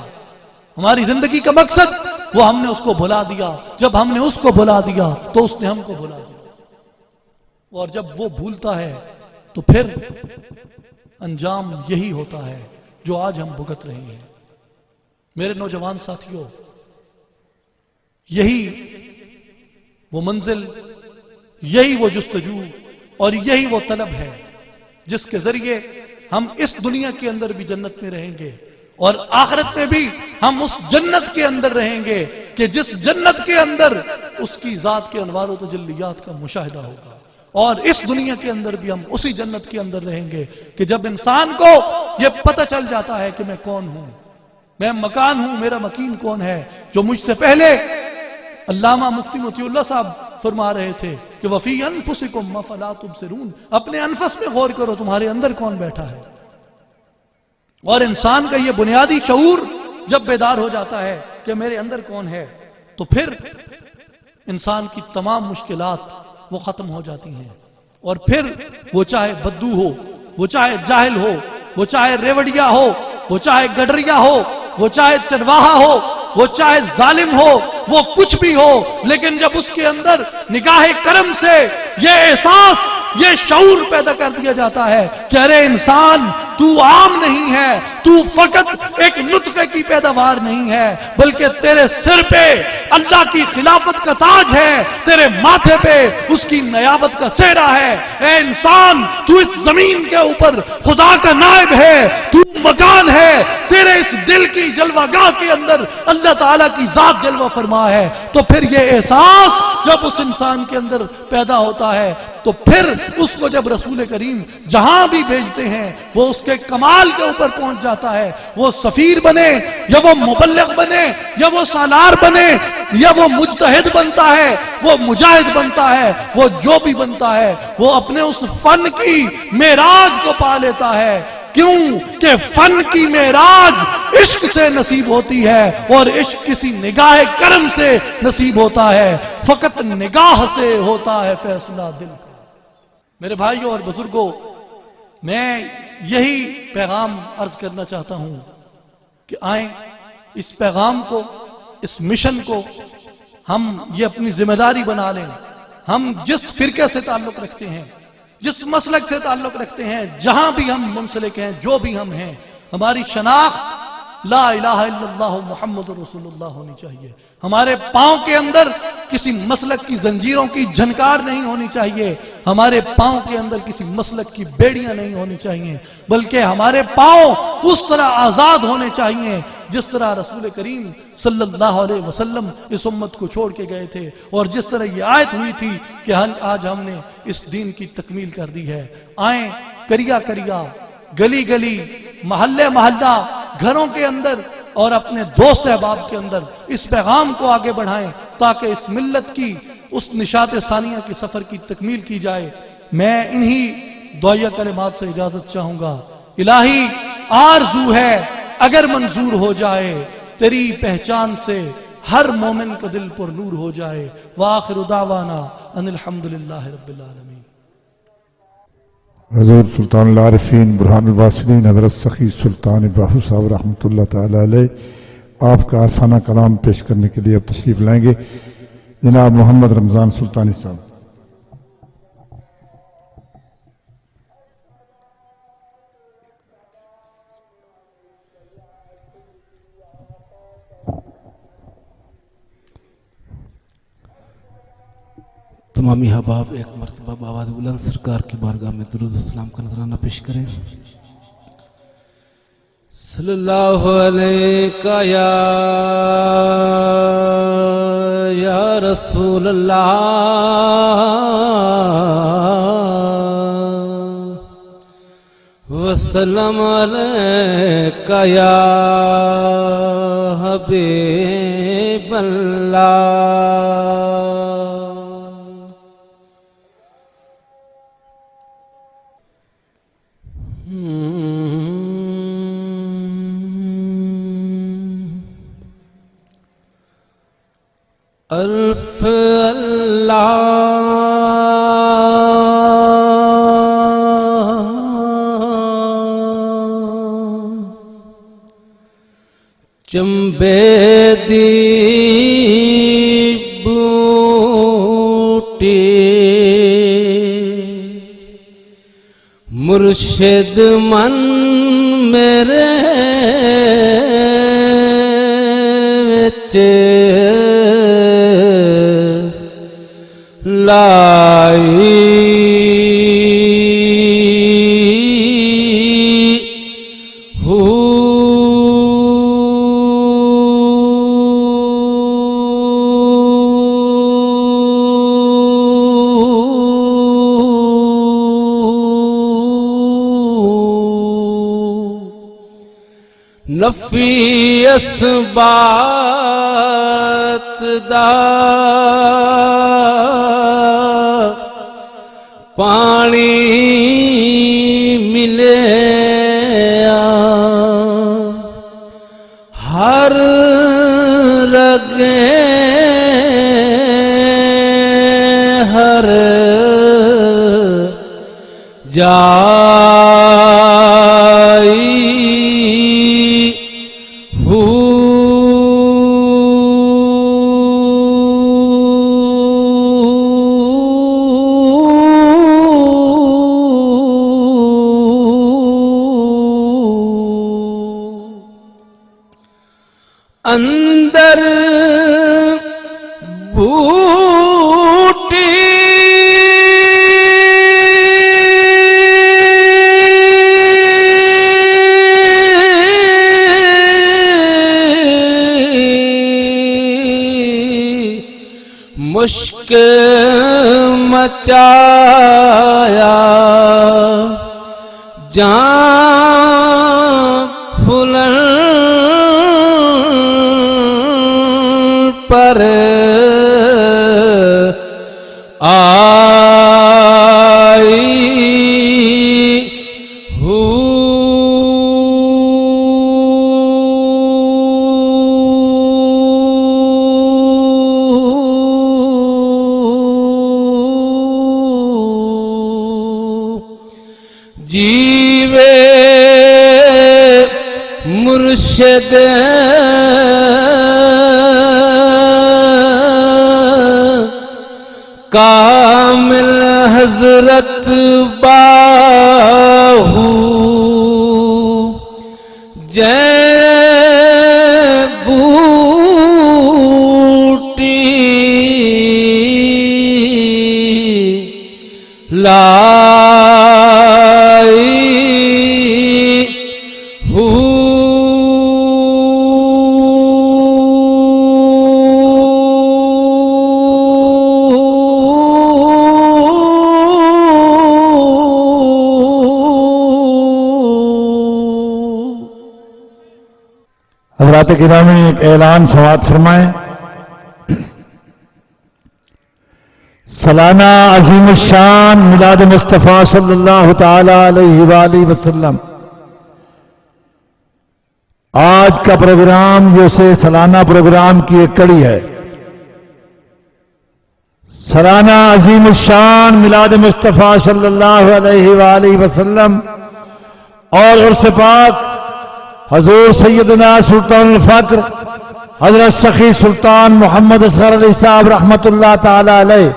ہماری زندگی کا مقصد وہ ہم نے اس کو بھلا دیا، جب ہم نے اس کو بھلا دیا تو اس نے ہم کو بھلا دیا، اور جب وہ بھولتا ہے تو پھر انجام یہی ہوتا ہے جو آج ہم بھگت رہے ہیں۔ میرے نوجوان ساتھیوں، یہی وہ منزل، یہی وہ جستجو اور یہی وہ طلب ہے جس کے ذریعے ہم اس دنیا کے اندر بھی جنت میں رہیں گے، اور آخرت میں بھی ہم اس جنت کے اندر رہیں گے کہ جس جنت کے اندر اس کی ذات کے انوار و تجلیات کا مشاہدہ ہوگا۔ اور اس دنیا کے اندر بھی ہم اسی جنت کے اندر رہیں گے کہ جب انسان کو یہ پتہ چل جاتا ہے کہ میں کون ہوں، میں مکان ہوں، میرا مکین کون ہے۔ جو مجھ سے پہلے علامہ مفتی مطیع اللہ صاحب فرما رہے تھے کہ وَفِي أَنفُسِكُمْ أَفَلَا تُبْصِرُونَ، اپنے انفس میں غور کرو، تمہارے اندر کون بیٹھا ہے۔ اور انسان کا یہ بنیادی شعور جب بیدار ہو جاتا ہے کہ میرے اندر کون ہے، تو پھر انسان کی تمام مشکلات وہ ختم ہو جاتی ہیں، اور پھر وہ چاہے بدو ہو، وہ چاہے جاہل ہو، وہ چاہے ریوڑیا ہو، وہ چاہے گڈریا ہو، وہ چاہے چرواہا ہو، وہ چاہے ظالم ہو، وہ کچھ بھی ہو، لیکن جب اس کے اندر نگاہ کرم سے یہ احساس، یہ شعور پیدا کر دیا جاتا ہے کہ ارے انسان تو عام نہیں ہے، تو فقط ایک نطفے کی پیداوار نہیں ہے، بلکہ تیرے سر پہ اللہ کی خلافت کا تاج ہے، تیرے ماتھے پہ اس کی نیابت کا سہرا ہے۔ اے انسان، تو اس زمین کے اوپر خدا کا نائب ہے، تو مکان ہے، تیرے اس دل کی جلوہ گاہ کے اندر اللہ تعالیٰ کی ذات جلوہ فرما ہے۔ تو پھر یہ احساس جب اس انسان کے اندر پیدا ہوتا ہے تو پھر اس کو جب رسول کریم جہاں بھی بھیجتے ہیں وہ اس کے کمال کے اوپر پہنچ جاتا ہے۔ وہ سفیر بنے یا وہ مبلغ بنے یا وہ سالار بنے یا وہ مجتہد بنتا ہے، وہ مجاہد بنتا ہے، وہ جو بھی بنتا ہے، وہ اپنے اس فن کی معراج کو پا لیتا ہے۔ کیوں کہ فن کی معراج عشق سے نصیب ہوتی ہے، اور عشق کسی نگاہ کرم سے نصیب ہوتا ہے، فقط نگاہ سے ہوتا ہے فیصلہ دل کا۔ میرے بھائیوں اور بزرگوں، میں یہی پیغام عرض کرنا چاہتا ہوں کہ آئیں اس پیغام کو، اس مشن کو ہم یہ اپنی ذمہ داری بنا لیں. ہم جس فرقے سے تعلق رکھتے ہیں، جس مسلک سے تعلق رکھتے ہیں، جہاں بھی ہم منسلک ہیں، جو بھی ہم ہیں، ہماری شناخت لا الہ الا اللہ محمد رسول اللہ ہونی چاہیے. ہمارے پاؤں کے اندر کسی مسلک کی زنجیروں کی جھنکار نہیں ہونی چاہیے، ہمارے پاؤں کے اندر کسی مسلک کی بیڑیاں نہیں ہونی چاہیے، بلکہ ہمارے پاؤں اس طرح آزاد ہونے چاہیے جس طرح رسول کریم صلی اللہ علیہ وسلم اس امت کو چھوڑ کے گئے تھے، اور جس طرح یہ آیت ہوئی تھی کہ آج ہم نے اس دین کی تکمیل کر دی ہے. آئیں کریا کریا، گلی گلی، محلے محلہ، گھروں کے اندر اور اپنے دوست احباب کے اندر اس پیغام کو آگے بڑھائیں تاکہ اس ملت کی اس نشاط ثانیہ کے سفر کی تکمیل کی جائے. میں انہی دعائیہ کلمات سے اجازت چاہوں گا. الہی آرزو ہے اگر منظور ہو جائے، تیری پہچان سے ہر مومن کا دل پر نور ہو جائے. وآخر دعوانا ان الحمدللہ رب العالمین. حضور سلطان العارفین برہان الواصلین حضرت سخی سلطان باہو صاحب رحمۃ اللہ تعالی علیہ آپ کا عارفانہ کلام پیش کرنے کے لیے اب تشریف لائیں گے جناب محمد رمضان سلطانی صاحب. تمامی احباب ایک مرتبہ بآواز بلند سرکار کی بارگاہ میں درود و سلام کا نذرانہ پیش کریں. صلی اللہ علیہ یا رسول اللہ وسلم علیہ یا حبیب اللہ. الف اللہ چمبے دی بوٹی مرشد من میرے وچ لائی نفی اسبات دا پانی ملے ہر رگے ہر جائی اندر بوٹی مشک مچایا جان پھولن پر آئی جیوے مرشد مرشد کامل حضرت باہو جے بوٹی لائی ہو حضرات گرامی ایک اعلان سماعت فرمائیں۔ سالانہ عظیم الشان میلاد مصطفیٰ صلی اللہ تعالی علیہ وآلہ وسلم آج کا پروگرام جیسے سالانہ پروگرام کی ایک کڑی ہے۔ سالانہ عظیم الشان میلاد مصطفیٰ صلی اللہ علیہ وآلہ وسلم اور عرس پاک حضور سیدنا سلطان الفقر حضرت سخی سلطان محمد اصغر علی صاحب رحمت اللہ تعالی علیہ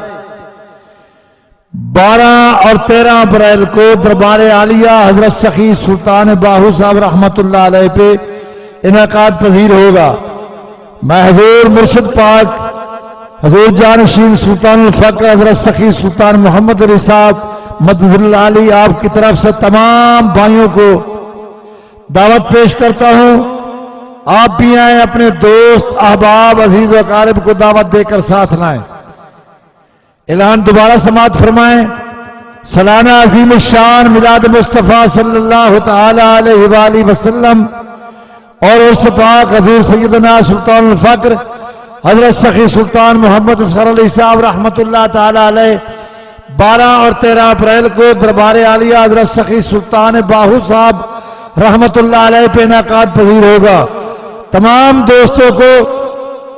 12 اور 13 اپریل کو دربار عالیہ حضرت سخی سلطان باہو صاحب رحمت اللہ علیہ پہ انعقاد پذیر ہوگا۔ میں حضور مرشد پاک حضور جانشین سلطان الفقر حضرت سخی سلطان محمد علی صاحب مدد اللہ علی آپ کی طرف سے تمام بھائیوں کو دعوت پیش کرتا ہوں، آپ بھی آئیں، اپنے دوست احباب عزیز و اقارب کو دعوت دے کر ساتھ لائیں۔ اعلان دوبارہ سماعت فرمائیں۔ سالانہ عظیم الشان میلاد مصطفیٰ صلی اللہ تعالی علیہ وآلہ وسلم اور عرس پاک حضور سیدنا سلطان الفقر حضرت سخی سلطان محمد اصغر علی صاحب رحمت اللہ تعالی علیہ 12 اور 13 اپریل کو دربار عالیہ حضرت سخی سلطان باہو صاحب رحمت اللہ علیہ پہ انعقاد پذیر ہوگا۔ تمام دوستوں کو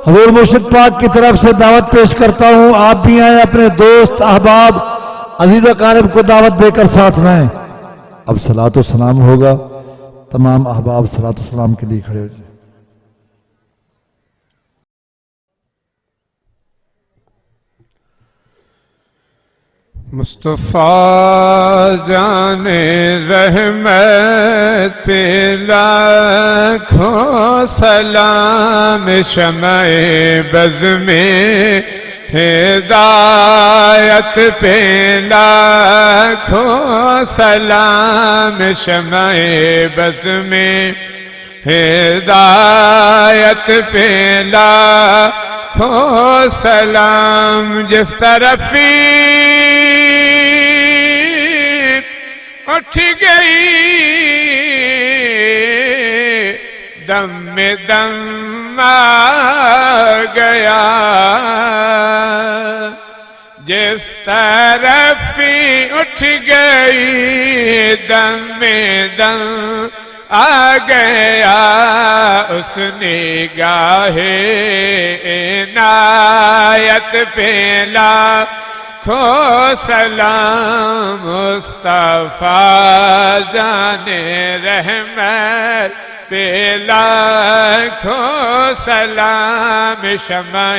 حضور مرشد پاک کی طرف سے دعوت پیش کرتا ہوں، آپ بھی آئیں، اپنے دوست احباب عزیز و اقارب کو دعوت دے کر ساتھ لائیں۔ اب صلاۃ و سلام ہوگا، تمام احباب صلاۃ و سلام کے لیے کھڑے ہو جائیں۔ مصطفیٰ جان رحمت پہ لاکھوں سلام، شمع بز میں ہدایت پہ لاکھوں سلام، شمع بز میں ہدایت پہ لاکھوں سلام، جس طرف اٹھ گئی دم میں دم آ گیا، جس طرف اٹھ گئی دم میں دم آ گیا، اس نگاہ عنایت پہ لاکھوں سلام، مصطفیٰ جان رحمت پہ لاکھوں سلام، شمع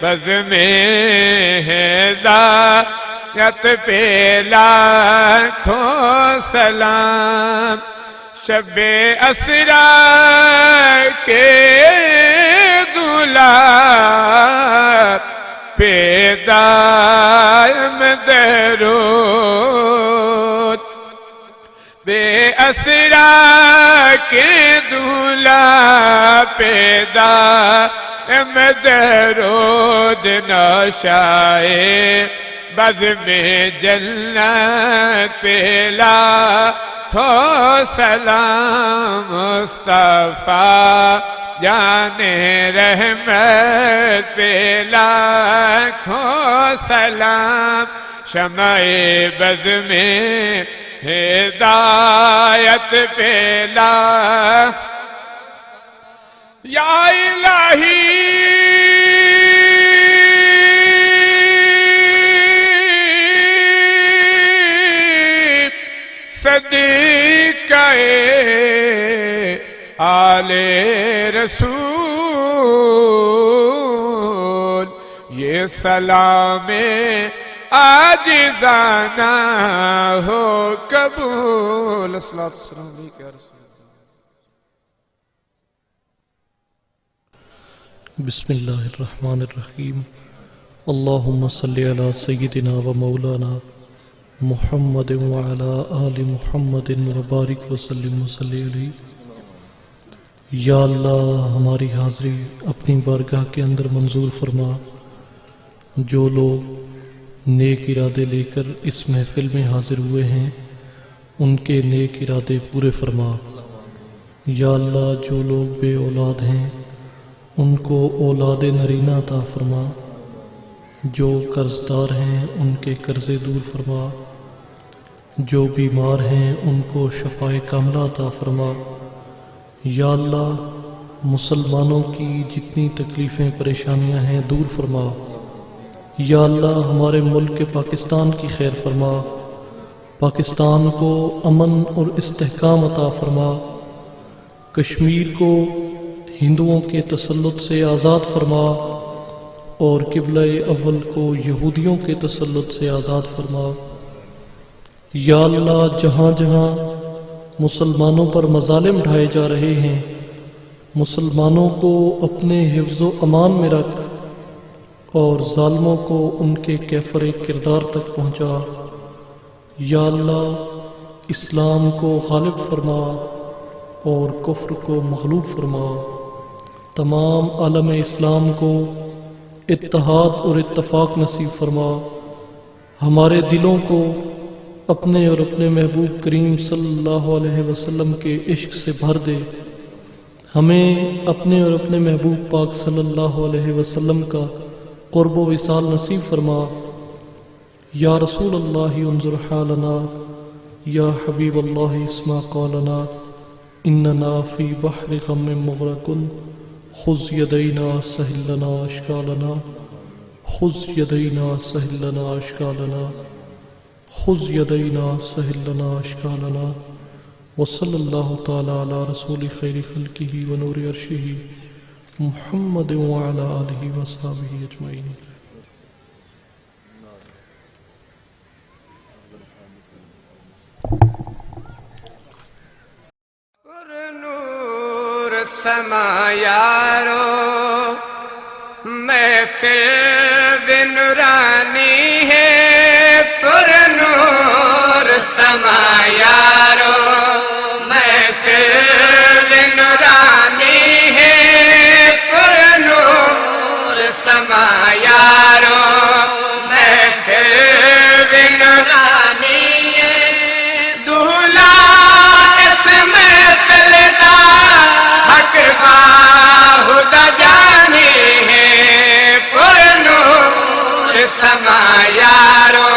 بز میں ہدایت پہ لاکھوں سلام، شب اسرا کے دولاب پہ دائم درود، بے اسرا کے دولاب پہ دائم درود، نوشائے بزم جنت پہ لاکھوں سلام، مصطفیٰ جان رحمت پہ لاکھوں سلام، شمع بز میں ہدایت پہ یا الہی صدقہ آلِ رسول یہ سلام عاجزانہ ہو قبول. الصلاۃ والسلام علیک یا رسول اللہ. بسم اللہ الرحمن الرحیم. اللہم صلی علی سیدنا و مولانا محمد وعلی آل محمد وبارک وسلم وصلی علیہ. یا اللہ ہماری حاضری اپنی بارگاہ کے اندر منظور فرما. جو لوگ نیک ارادے لے کر اس محفل میں حاضر ہوئے ہیں ان کے نیک ارادے پورے فرما. یا اللہ جو لوگ بے اولاد ہیں ان کو اولاد نرینہ عطا فرما. جو قرض دار ہیں ان کے قرضے دور فرما. جو بیمار ہیں ان کو شفائے کاملہ عطا فرما. یا اللہ مسلمانوں کی جتنی تکلیفیں پریشانیاں ہیں دور فرما. یا اللہ ہمارے ملک پاکستان کی خیر فرما. پاکستان کو امن اور استحکام عطا فرما. کشمیر کو ہندوؤں کے تسلط سے آزاد فرما اور قبلہ اول کو یہودیوں کے تسلط سے آزاد فرما. یا اللہ جہاں جہاں مسلمانوں پر مظالم ڈھائے جا رہے ہیں مسلمانوں کو اپنے حفظ و امان میں رکھ اور ظالموں کو ان کے کیفر کردار تک پہنچا. یا اللہ اسلام کو غالب فرما اور کفر کو مغلوب فرما. تمام عالم اسلام کو اتحاد اور اتفاق نصیب فرما. ہمارے دلوں کو اپنے اور اپنے محبوب کریم صلی اللہ علیہ وسلم کے عشق سے بھر دے. ہمیں اپنے اور اپنے محبوب پاک صلی اللہ علیہ وسلم کا قرب و وصال نصیب فرما. یا رسول اللہ انظر حالنا. یا حبیب اللہ اسمع قولنا. اننا فی بحر غم مغرق. خذ یدینا سہل لنا اشکالنا. خذ یدینا سہل لنا اشکالنا. خذ یدینا سہل لنا اشکالنا. وصلی اللہ تعالی علی رسول خیر خلقہ ونور عرشہ محمد وعلی آلہ وصحبہ اجمعین. نور سما یارو محفل بھی نورانی ہے. پر نور سما یارو محفل بھی نورانی ہے. پر نور سما یارو محفل بھی نورانی ہے. دولہا اس محفل دا حق باہدہ جانی ہے. پر نور سما یارو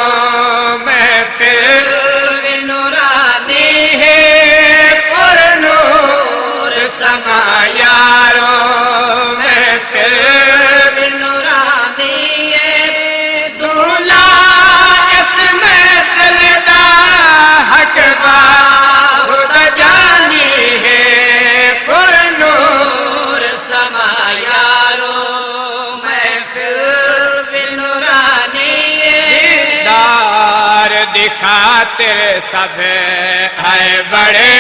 محفل بھی نورانی ہے. پر نور سما یارو محفل بھی نورانی ہے. دولہا اس محفل دا حق باہدہ جانی ہے. پر نور سما یارو محفل بھی نورانی ہے. دیدار دی خاطر سب ہے بڑے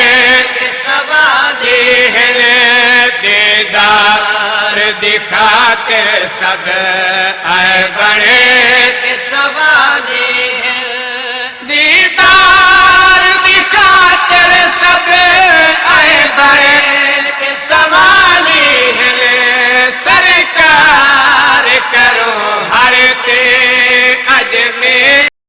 سوالی ہیں. دیدار دی خاطر سب ہے بڑے سوالی ہیں. دیدار دی خاطر سب آئے بڑے سوالی ہیں. سرکار کرو ہر کے اجمیر